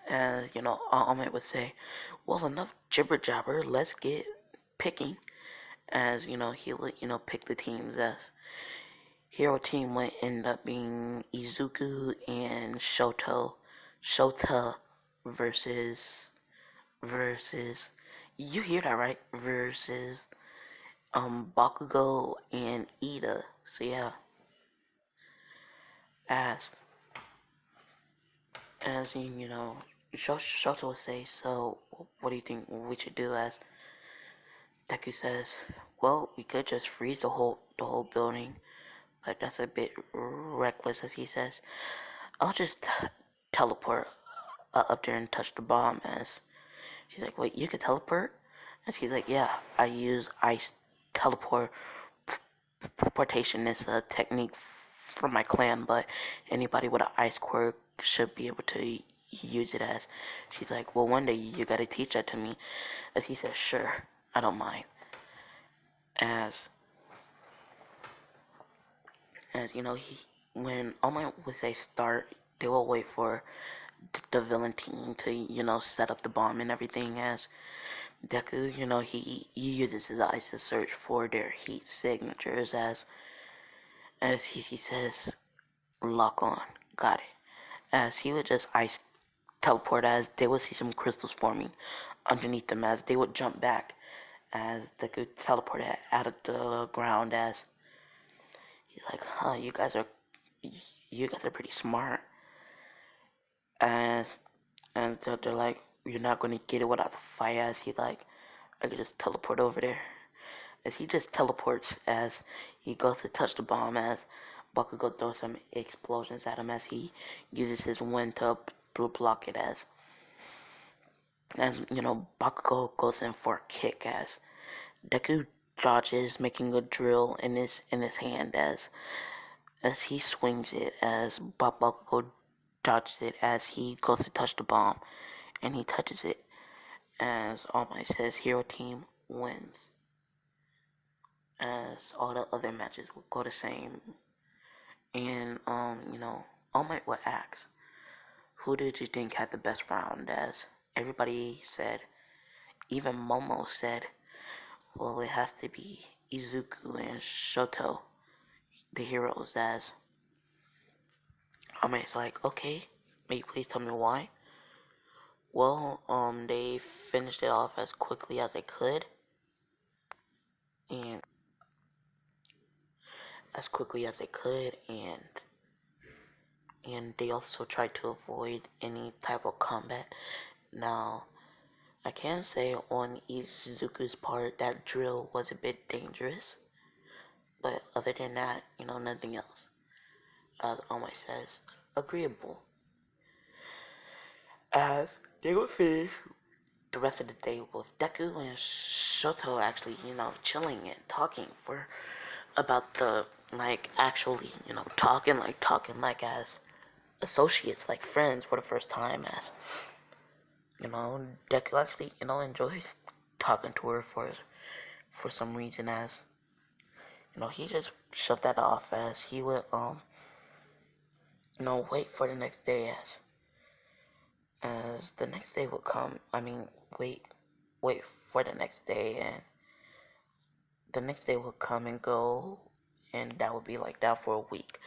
As you know, Ahmed would say, well, enough jibber jabber, let's get picking. As you know, he would, you know, pick the teams. As hero team would end up being Izuku and Shota versus you hear that right? Versus Bakugo and Ida. So yeah, as in, you know, Shota will say, so what do you think we should do? As Deku says, well, we could just freeze the whole building, but that's a bit reckless. As he says, I'll just teleport up there and touch the bomb. As she's like, wait, you can teleport? And she's like, yeah, I use ice teleportation. Is a technique from my clan, but anybody with an ice quirk should be able to use it. As she's like, well, one day you gotta teach that to me. As he says, sure, I don't mind. As you know, when All Might would say start, they will wait for the villain team to, you know, set up the bomb and everything. As Deku, you know, he uses his eyes to search for their heat signatures. As he says, lock on, got it. As he would just ice teleport, as they would see some crystals forming underneath them. As they would jump back, as Deku teleported out of the ground. As he's like, huh, you guys are pretty smart. As and so they're like, you're not gonna get it without the fire. As he like, I could just teleport over there. As he just teleports, as he goes to touch the bomb. As Bakugo throws some explosions at him. As he uses his wind to block it. As you know, Bakugo goes in for a kick. As Deku dodges, making a drill in his hand. As he swings it, as Bakugo dodges it, as he goes to touch the bomb, and he touches it. As All Might says, hero team wins. As all the other matches will go the same. And you know, All Might would ask, who did you think had the best round? As everybody said, even Momo said, Well, it has to be Izuku and Shoto, the heroes, as it's like, okay, may you please tell me why? Well, they finished it off as quickly as they could, and and they also tried to avoid any type of combat. Now, I can say on Izuku's part that drill was a bit dangerous, but other than that, nothing else. As Almighty says, agreeable. As they would finish the rest of the day with Deku and Shoto actually, chilling and talking for about the actually, talking like as associates, like friends for the first time. As Deku actually, enjoys talking to her for some reason. As he just shoved that off, as he would wait for the next day. As the next day would come, wait for the next day, and the next day would come and go, and that would be like that for a week.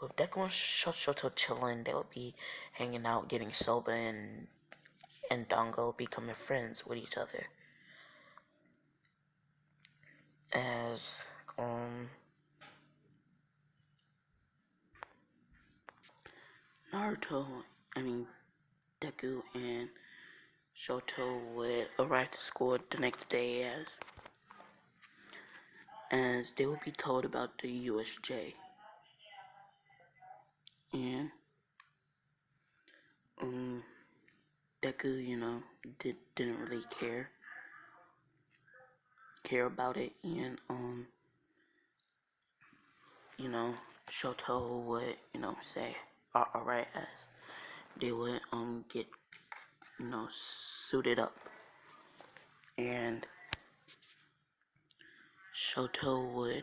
With Deku and Shoto chilling, they would be hanging out, getting soba, and Dango becoming friends with each other. As Naruto, Deku and Shoto would arrive to school the next day, as they would be told about the USJ, and Deku, didn't really care about it, and Shoto would, say, alright, as they would get, suited up, and Shoto would,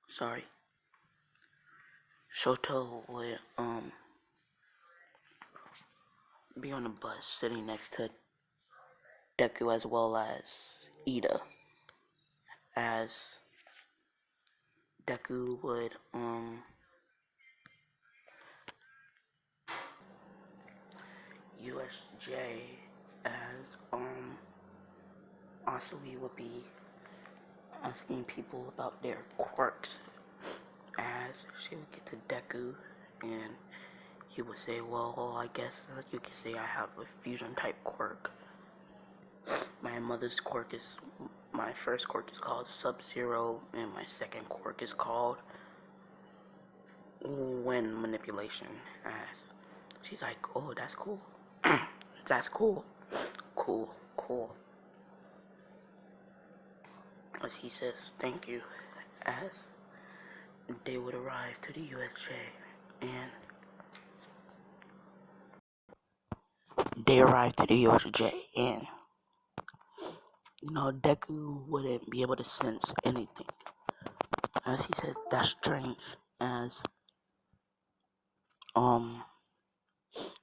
sorry, Shoto would be on the bus sitting next to Deku as well as Ida, as Deku would USJ, as also he would be asking people about their quirks, as she would get to Deku, and he would say, well, I guess you could say I have a fusion type quirk. My first quirk is called Sub-Zero, and my second quirk is called Wind Manipulation. As she's like, oh, that's cool. That's cool. Cool. As he says, thank you. As they would arrive to the USJ, and Deku wouldn't be able to sense anything. As he says, that's strange. As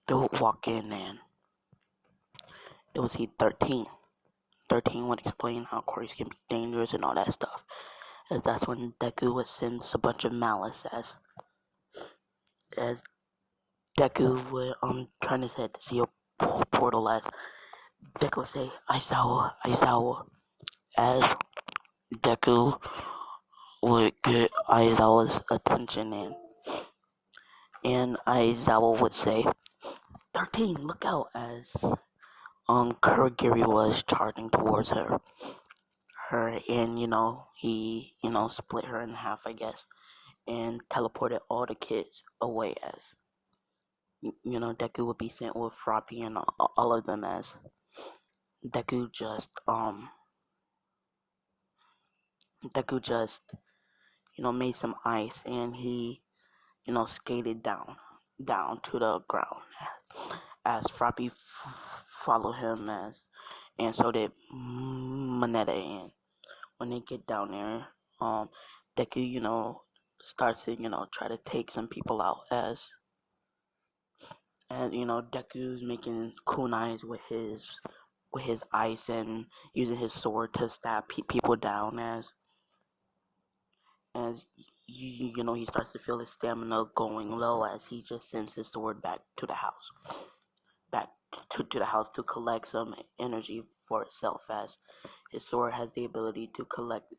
they would walk in, and they would see 13. 13 would explain how quirks can be dangerous and all that stuff. As that's when Deku would sense a bunch of malice, as Deku would turn his head to see a portal, as Deku would say, Aizawa, as Deku would get Aizawa's attention, and Aizawa would say, 13, look out, as Kurogiri was charging towards her, and he split her in half, I guess, and teleported all the kids away, as Deku would be sent with Froppy and all of them, as Deku just made some ice, and he skated down to the ground, as Froppy followed him, and so did Moneta. And when they get down there, Deku starts to try to take some people out, as Deku's making kunais with his with his ice and using his sword to stab people down as he starts to feel his stamina going low as he just sends his sword back to the house, back to the house to collect some energy for itself, as his sword has the ability to collect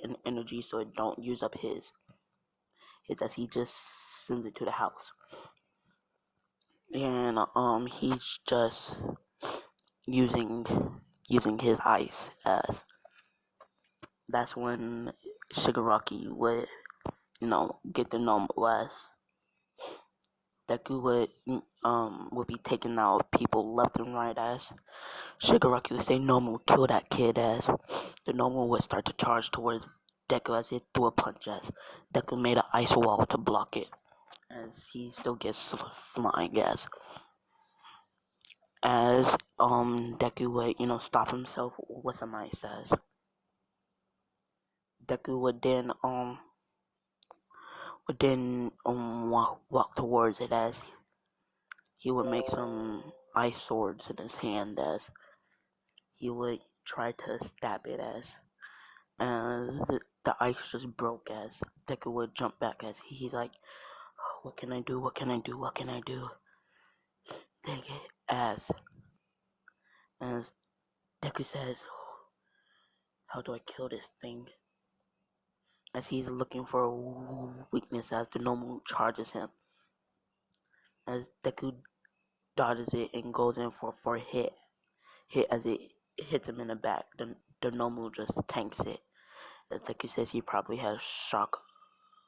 an energy so it don't use up his as he just sends it to the house. And he's just using his ice as that's when Shigaraki would get the normal as Deku would be taking out people left and right as Shigaraki would say Normal kill that kid as the Normal would start to charge towards Deku as it threw a punch as Deku made an ice wall to block it as he still gets flying as Deku would stop himself with some ice as Deku would then walk towards it as he would make some ice swords in his hand as he would try to stab it as the ice just broke as Deku would jump back as he's like, what can I do? What can I do? What can I do? Dang it. As Deku says, how do I kill this thing? As he's looking for a weakness as the Normal charges him. As Deku dodges it and goes in for a hit as it hits him in the back. The Normal just tanks it. As Deku says he probably has shock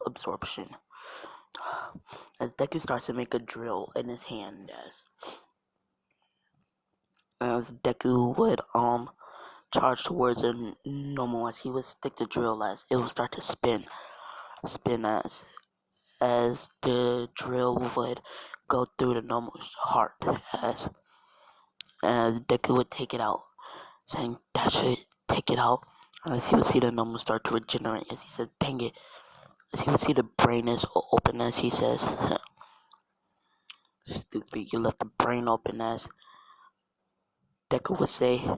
absorption. As Deku starts to make a drill in his hand as Deku would charge towards a Normal as he would stick the drill as it would start to spin as the drill would go through the Normal's heart as Deku would take it out, saying that should take it out. As he would see the Normal start to regenerate as he says, dang it. As he would see the brain is open as he says, stupid, you left the brain open as Deku would say,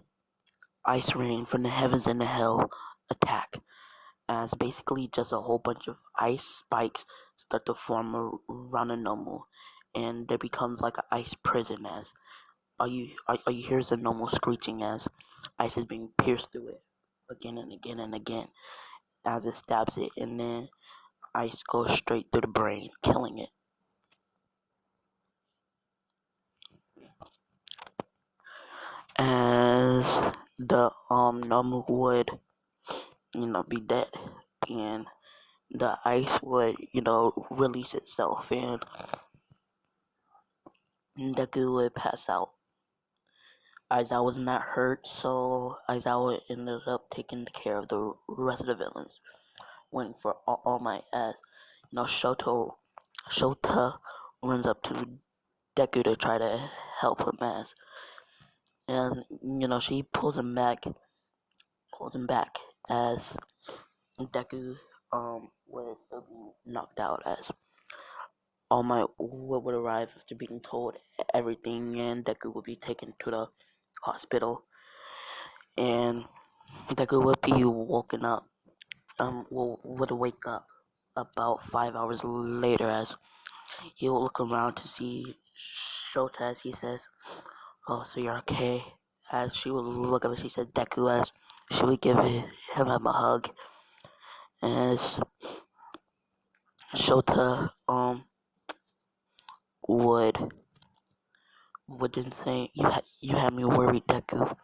ice rain from the heavens and the hell attack. As basically just a whole bunch of ice spikes start to form around a Normal, and there becomes like an ice prison as all you hear is a Normal screeching as ice is being pierced through it again and again and again as it stabs it, and then ice goes straight through the brain, killing it. As the Normal would be dead, and the ice would release itself, and Deku would pass out. Aizawa was not hurt, so Aizawa ended up taking care of the rest of the villains, waiting for All Might as Shota runs up to Deku to try to help him and she pulls him back as Deku would still be knocked out as All Might would arrive after being told everything, and Deku would be taken to the hospital, and Deku would be woken up would wake up about 5 hours later as he will look around to see Shota as he says, oh, so you're okay? As she will look up and she says, Deku, as she would give him a hug. As Shota would then say, you had me worried, Deku.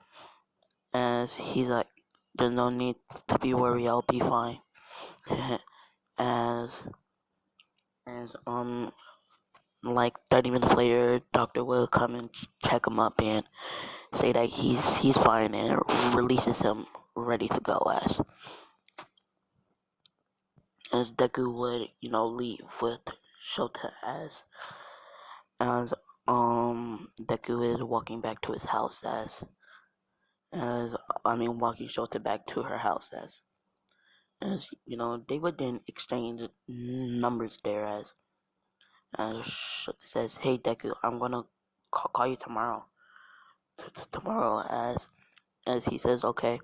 As he's like, there's no need to be worried, I'll be fine. as like 30 minutes later, doctor will come and check him up and say that he's fine and releases him ready to go as Deku would leave with Shota as Deku is walking back to his house walking Shota back to her house as they would then exchange numbers there as Shota says, hey Deku, I'm gonna call you tomorrow tomorrow, as he says okay,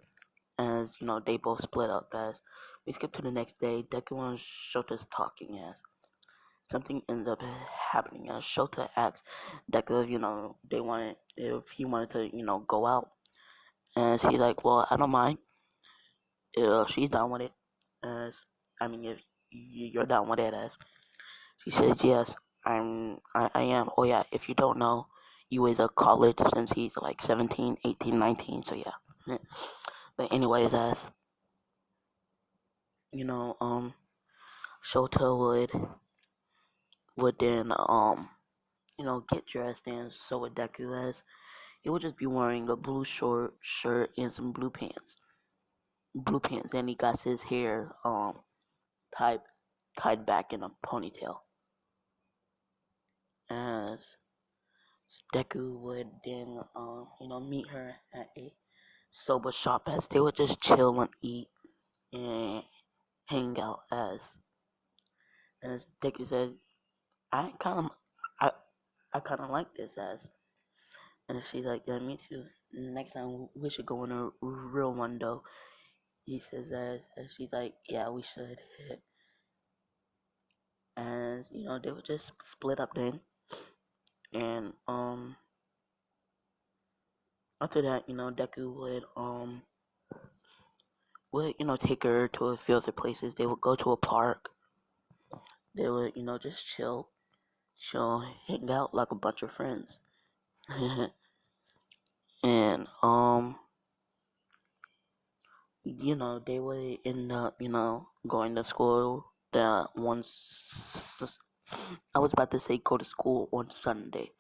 as they both split up. As we skip to the next day, Deku and Shota's talking. As something ends up happening, as Shota asks Deku if if he wanted to go out, and she's like, well, I don't mind. She's down with it. As I mean, if you're down with it, as she says, yes, I am. Oh yeah, if you don't know, Yue is a college since he's like 17, 18, 19. So yeah. But anyways, as Shota would then get dressed, and so would Deku, as he would just be wearing a blue short shirt and some blue pants, and he got his hair tied tied back in a ponytail. As Deku would then meet her at a soba shop, as they would just chill and eat and hang out. As Deku says, I kind of I I kind of like this. As and she's like, yeah, me too. Next time we should go on a real one though. He says, as she's like, yeah, we should. And they would just split up then. And after that, Deku would take her to a few other places. They would go to a park. They would just chill, hang out like a bunch of friends. And they would end up going to school. That once I was about to say go to school on Sunday,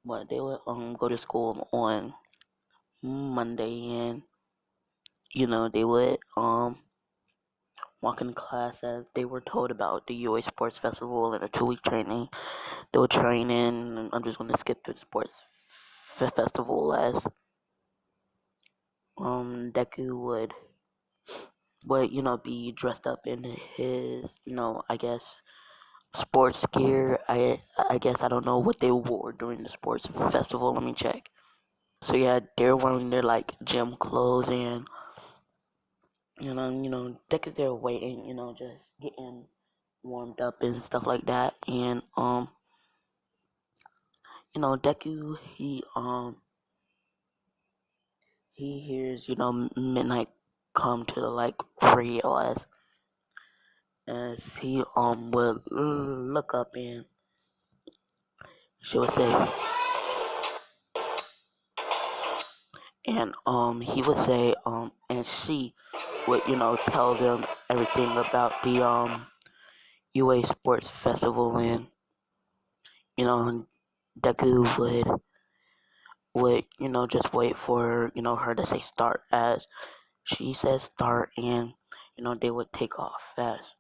but they would go to school on Monday, and they would walk in class as they were told about the UA Sports Festival and a 2-week training. They would train in, and I'm just going to skip to the sports festival, as Deku would be dressed up in his I guess sports gear. I guess I don't know what they wore during the sports festival. Let me check. So yeah, they're wearing their like gym clothes, and Deck is there waiting, just getting warmed up and stuff like that. And Deku he hears Midnight come to the like radio, as he would look up, and she would say, and he would say and she would tell them everything about the UA Sports Festival. And Deku would just wait for her to say start, as she says start, and they would take off. As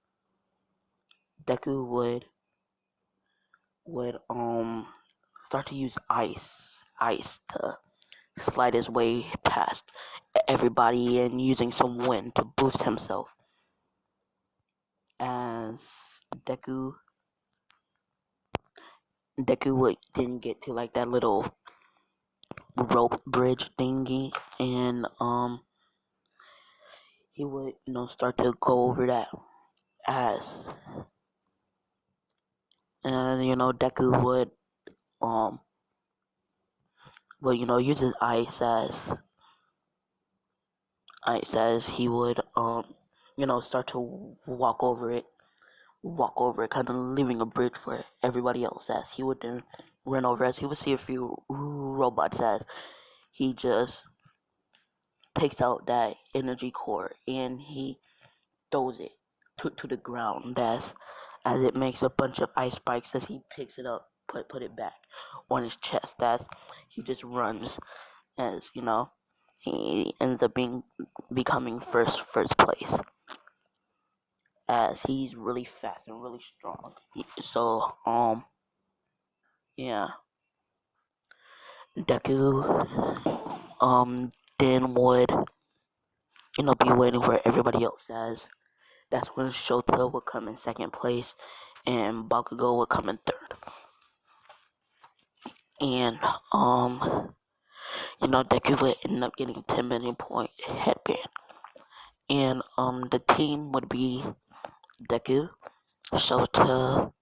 Deku would start to use ice to slide his way past everybody, and using some wind to boost himself. As Deku would then get to like that little rope bridge thingy, and he would start to go over that, as and Deku um would use his ice as he would start to walk over it, kind of leaving a bridge for everybody else, as he would then run over, as he would see a few robots, as he just takes out that energy core, and he throws it to the ground, as it makes a bunch of ice spikes, as he picks it up, put it back on his chest, as he just runs, as he ends up becoming first place, as he's really fast and really strong. So yeah, Deku then would be waiting for everybody else, as that's when Shota would come in second place and Bakugo would come in third. And Deku would end up getting 10 million point headband. And the team would be Deku, Shota,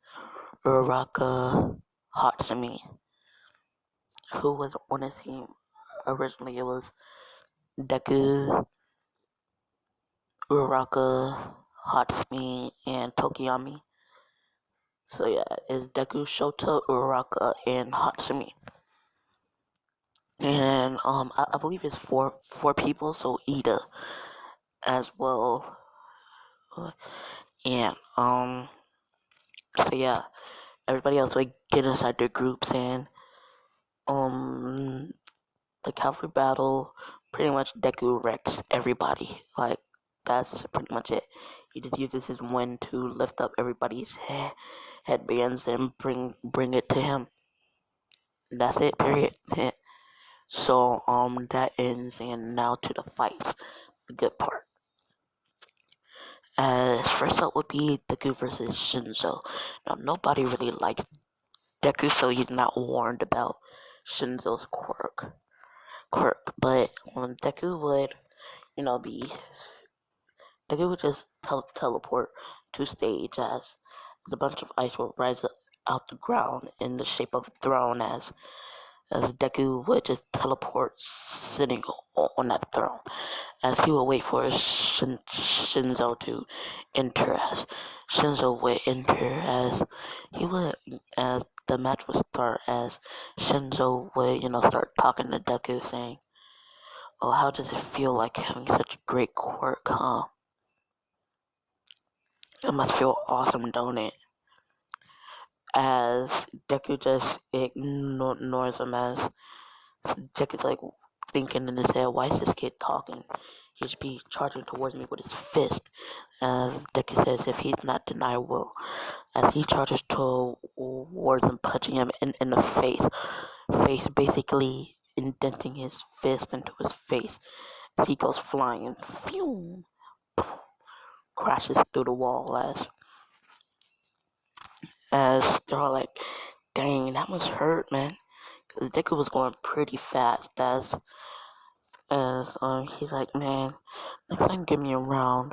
Uraraka, Hatsumi. Who was on his team originally? It was Deku, Uraraka, Hatsumi, and Tokiyami. So yeah, it's Deku, Shota, Uraraka, and Hatsumi. And I believe it's four people, so Ida as well. And so yeah, everybody else would get inside their groups, and um the cavalry battle, pretty much Deku wrecks everybody. Like, that's pretty much it. He just uses his wind to lift up everybody's headbands and bring it to him. That's it, period. So that ends, and now to the fights, the good part. As first up would be Deku versus Shinzo. Now nobody really likes Deku, so he's not warned about Shinzo's quirk. But Deku would, be Deku would just teleport to stage as a bunch of ice will rise up out the ground in the shape of a throne as Deku would just teleport sitting on that throne as he would wait for Shinzo to enter as Shinzo would enter as the match would start as Shinzo would start talking to Deku saying, "Oh, how does it feel like having such a great quirk, huh? It must feel awesome, don't it?" As Deku just ignores him as Deku's like thinking in his head, why is this kid talking? He should be charging towards me with his fist. As Deku says, if he's not, then I will. As he charges towards him, punching him in the face basically indenting his fist into his face. As he goes flying and phew, crashes through the wall as they're all like, dang, that must hurt, man. Cause Deku was going pretty fast as he's like, man, next time give me a round.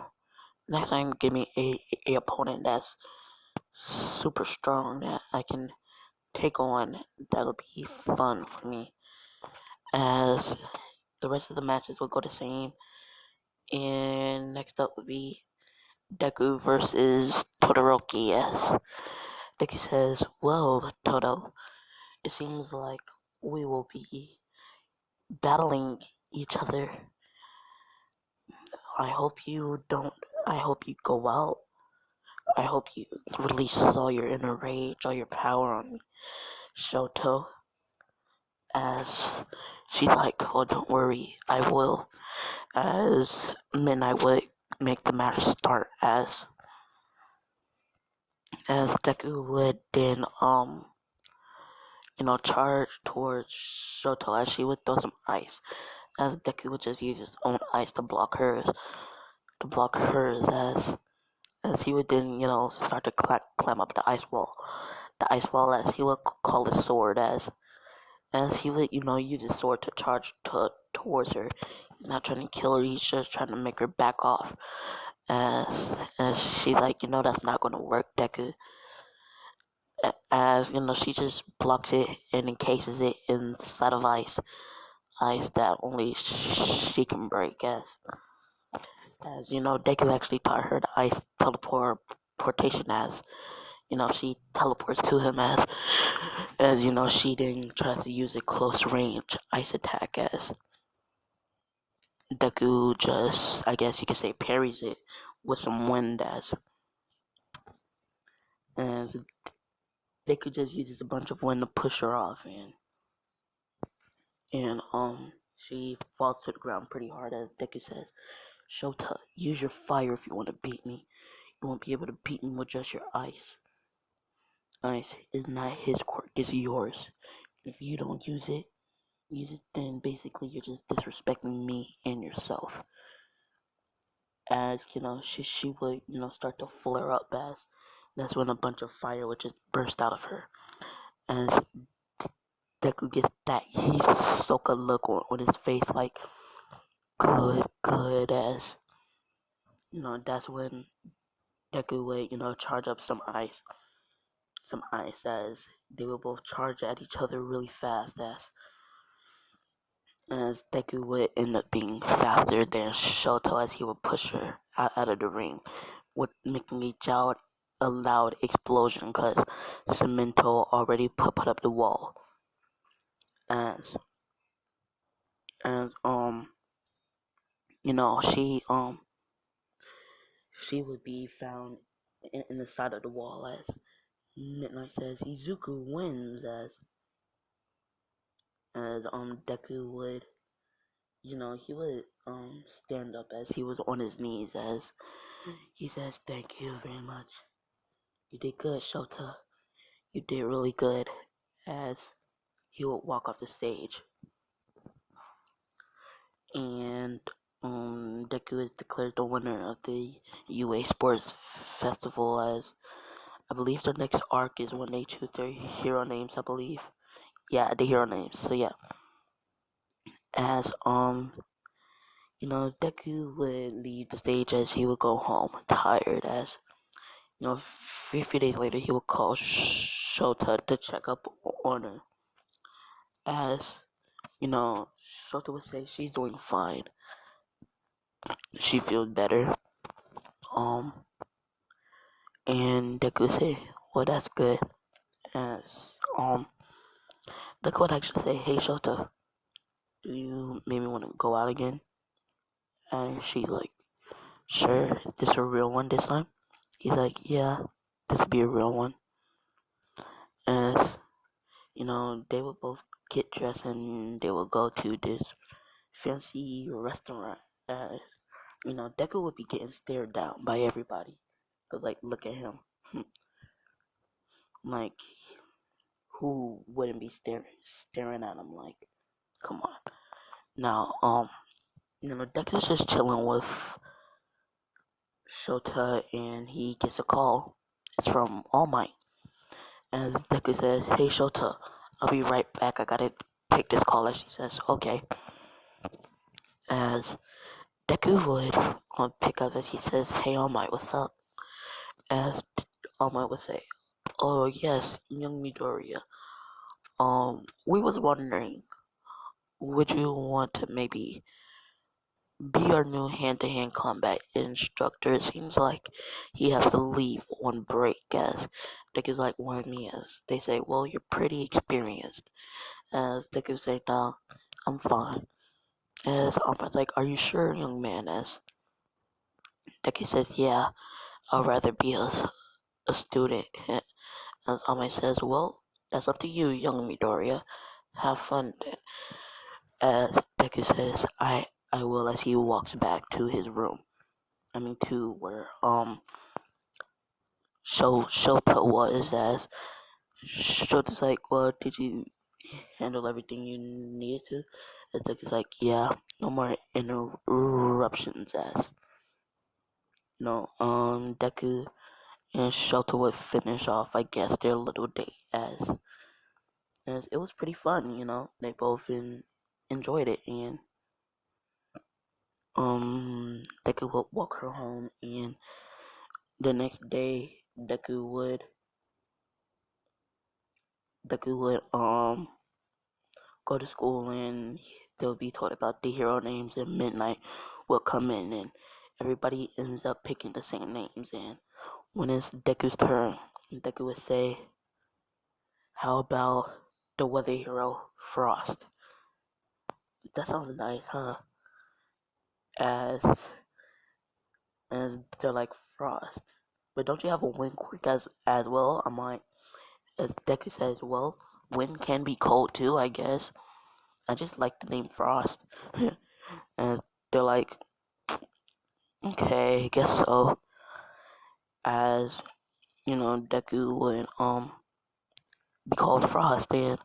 Next time give me a opponent that's super strong that I can take on. That'll be fun for me. As the rest of the matches will go the same. And next up would be Deku versus Todoroki. As Deku says, well, Todo, it seems like we will be battling each other. I hope you don't. I hope you go out. I hope you release all your inner rage, all your power on me, Shoto. As she's like, oh, don't worry, I will. As Midnight would make the match start as Deku would then charge towards Shoto as she would throw some ice. As Deku would just use his own ice to block hers as he would then, start to climb up the ice wall. The ice wall as he would call his sword as he would, use his sword to charge towards her. He's not trying to kill her, he's just trying to make her back off. As she like, that's not gonna work, Deku. As she just blocks it and encases it inside of ice that only she can break. As Deku actually taught her the ice teleportation as she teleports to him as she then tries to use a close range ice attack as Deku just, I guess you could say, parries it with some wind as Deku just uses a bunch of wind to push her off and she falls to the ground pretty hard as Deku says, Shota, use your fire if you want to beat me. You won't be able to beat me with just your ice. Ice is not his quirk, it's yours. If you don't use it, then basically you're just disrespecting me and yourself. As she would start to flare up as that's when a bunch of fire would just burst out of her. As Deku gets that Hisoka look on his face, like good as that's when Deku would charge up some ice as they would both charge at each other really fast as Deku would end up being faster than Shoto as he would push her out of the ring, with making a loud explosion because Cemento already put up the wall. As as she would be found in the side of the wall as Midnight says Izuku wins as Deku would he would stand up as he was on his knees as he says thank you very much. You did good, Shota. You did really good as he would walk off the stage. And Deku is declared the winner of the UA Sports Festival as I believe the next arc is when they choose their hero names, I believe. Yeah, the hero names. So yeah. As Deku would leave the stage as he would go home tired as a few days later he would call Shota to check up on her. As Shota would say she's doing fine. She feels better. And Deku would say, well, that's good. As Deku would actually say, hey Shota, do you maybe want to go out again? And she's like, sure, is this a real one this time? He's like, yeah, this will be a real one. As they would both get dressed and they would go to this fancy restaurant. As Deku would be getting stared down by everybody. Cause like, look at him. Like, who wouldn't be staring at him? Like, come on. Now, Deku's just chilling with Shota, and he gets a call. It's from All Might. As Deku says, "Hey Shota, I'll be right back. I gotta take this call." As she says, "Okay." As Deku would pick up as he says, "Hey All Might, what's up?" As All Might would say, "Oh yes, young Midoriya. We was wondering, would you want to maybe be our new hand-to-hand combat instructor? It seems like he has to leave on break." As Deku's like, "Why me?" As they say, "Well, you're pretty experienced." As Deku say, "No, I'm fine." As Alma's like, "Are you sure, young man?" As Deku says, "Yeah, I'd rather be a student." As Alma says, "Well, that's up to you, young Midoriya. Have fun." As Deku says, I will," as he walks back to his room. I mean, to where Shota was. As Shota's like, "Well, did you handle everything you needed to?" As Deku's like, "Yeah, no more interruptions." As Deku and Shota would finish off, I guess, their little date as it was pretty fun. They both enjoyed it, and Deku would walk her home, and the next day Deku would go to school, and they'll be taught about the hero names, and Midnight will come in, and everybody ends up picking the same names. And when it's Deku's turn, Deku would say, "How about the weather hero Frost?" That sounds nice, huh? As they're like, "Frost, but don't you have a wind quirk as well?" I'm like, as Deku says, "Well, wind can be cold too, I guess. I just like the name Frost." And they're like, "Okay, I guess so." As Deku would be called Frost, and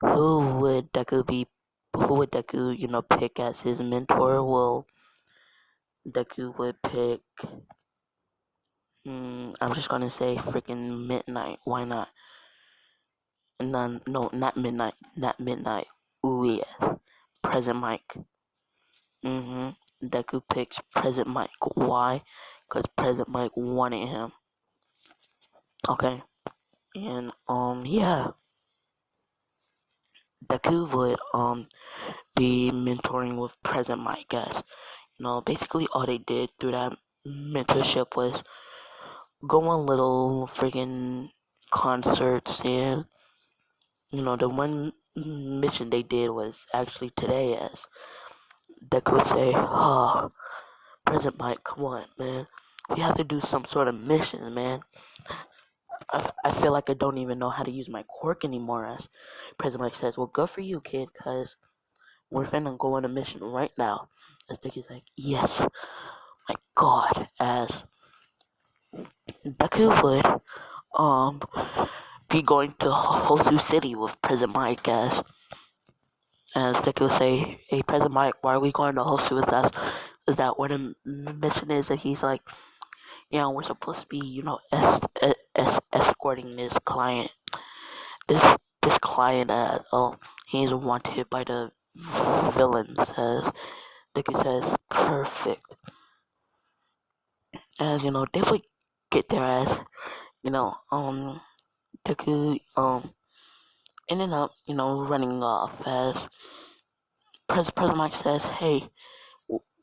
who would Deku be? Who would Deku pick as his mentor? Well, Deku would pick. I'm just gonna say freaking Midnight. Why not? No, not midnight. Not midnight. Ooh, yes. Present Mike. Deku picks Present Mike. Why? Because Present Mike wanted him. Okay. And, yeah. Deku would, be mentoring with Present Mike, guys. Basically all they did through that mentorship was go on little freaking concerts, and the one mission they did was actually today, as Deku would say, oh, Present Mike, come on, man, we have to do some sort of mission, man. I feel like I don't even know how to use my quirk anymore. As Present Mike says, well, good for you, kid, because we're finna go on a mission right now. As Deku's like, yes, my god. As Deku would be going to Hosu City with Present Mike, as Deku would say, hey, Present Mike, why are we going to Hosu? Is that where the mission is? And he's like, yeah, we're supposed to be, escorting this client. This client, he's wanted by the villains, as Deku says, perfect. As, they would get their ass, Deku, ended up, running off, as President Mike says, hey,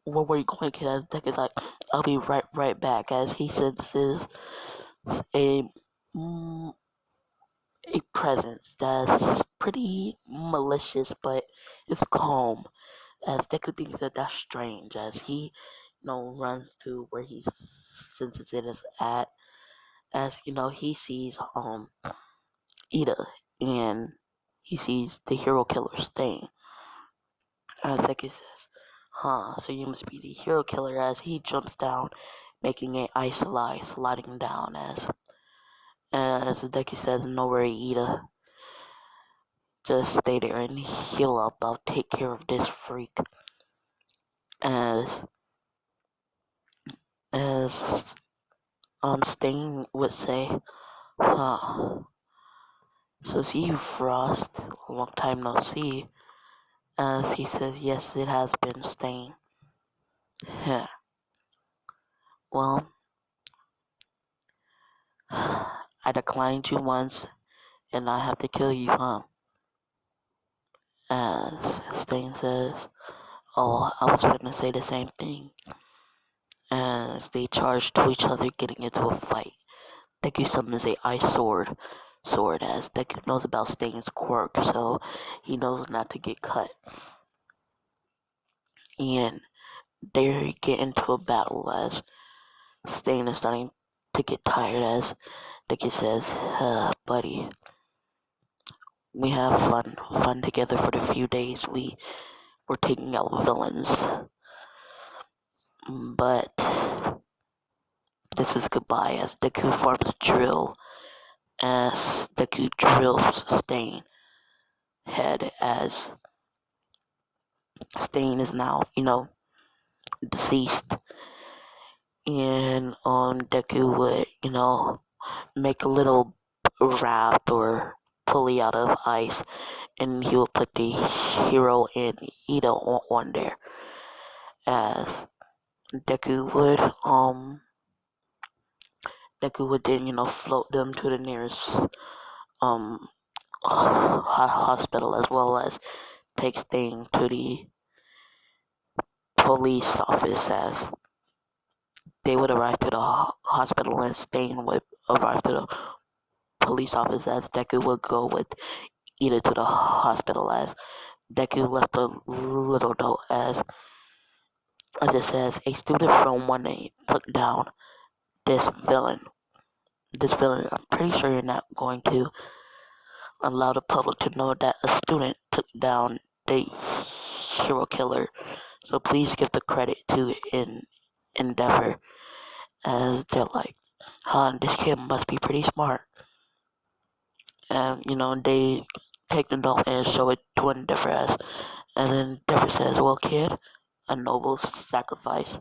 where were you going, kid? As Deku's like, I'll be right back, as he senses a mm, a presence that's pretty malicious, but it's calm. As Deku thinks that that's strange, as he, runs to where he senses it is at, as he sees Ida, and he sees the hero killer Stain. As Deku says, huh, so you must be the hero killer, as he jumps down, making a ice slide, sliding down, as Deku says, no worry, Ida. Just stay there and heal up. I'll take care of this freak. As Stain would say, huh. So see you, Frost. Long time no see. As he says, yes, it has been, Stain. Heh. Well, I declined you once, and I have to kill you, huh? As Stain says, oh, I was gonna say the same thing. As they charge to each other, getting into a fight. Deku summons a ice sword, as Deku knows about Stain's quirk, so he knows not to get cut. And they get into a battle, as Stain is starting to get tired, as Deku says, buddy, we have fun together for the few days we were taking out villains. But this is goodbye, as Deku forms a drill, as Deku drills Stain head, as Stain is now, deceased. And Deku would, make a little raft or pulley out of ice, and he would put the hero and Ida on there, as Deku would then float them to the nearest hospital, as well as take Stain to the police office, as they would arrive to the hospital, and Stain would arrive to the police office, as Deku would go with Ida to the hospital, as Deku left a little note, as it says, a student from 1A took down this villain. I'm pretty sure you're not going to allow the public to know that a student took down the hero killer. So please give the credit to Endeavor, as they're like, huh, this kid must be pretty smart. And, they take the note and show it to Endeavor, and then Endeavor says, well, kid, a noble sacrifice.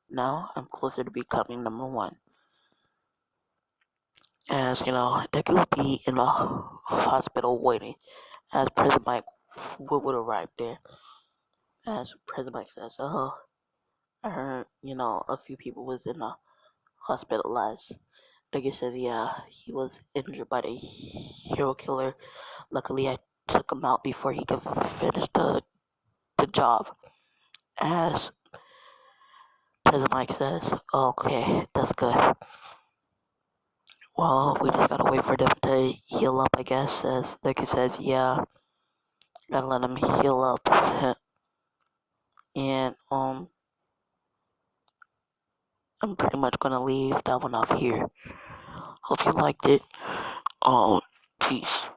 Now I'm closer to becoming number one. as you know, deku would be in the hospital waiting as President Mike would arrive there. As President Mike says, "Oh, I heard a few people was in the hospitalized." Deku says, "Yeah, he was injured by the hero killer. Luckily, I took him out before he could finish the job." As President Mike says, "Okay, that's good. Well, we just gotta wait for them to heal up, I guess." As Deku says, "Yeah, gotta let them heal up." And I'm pretty much gonna leave that one off here. Hope you liked it. Peace.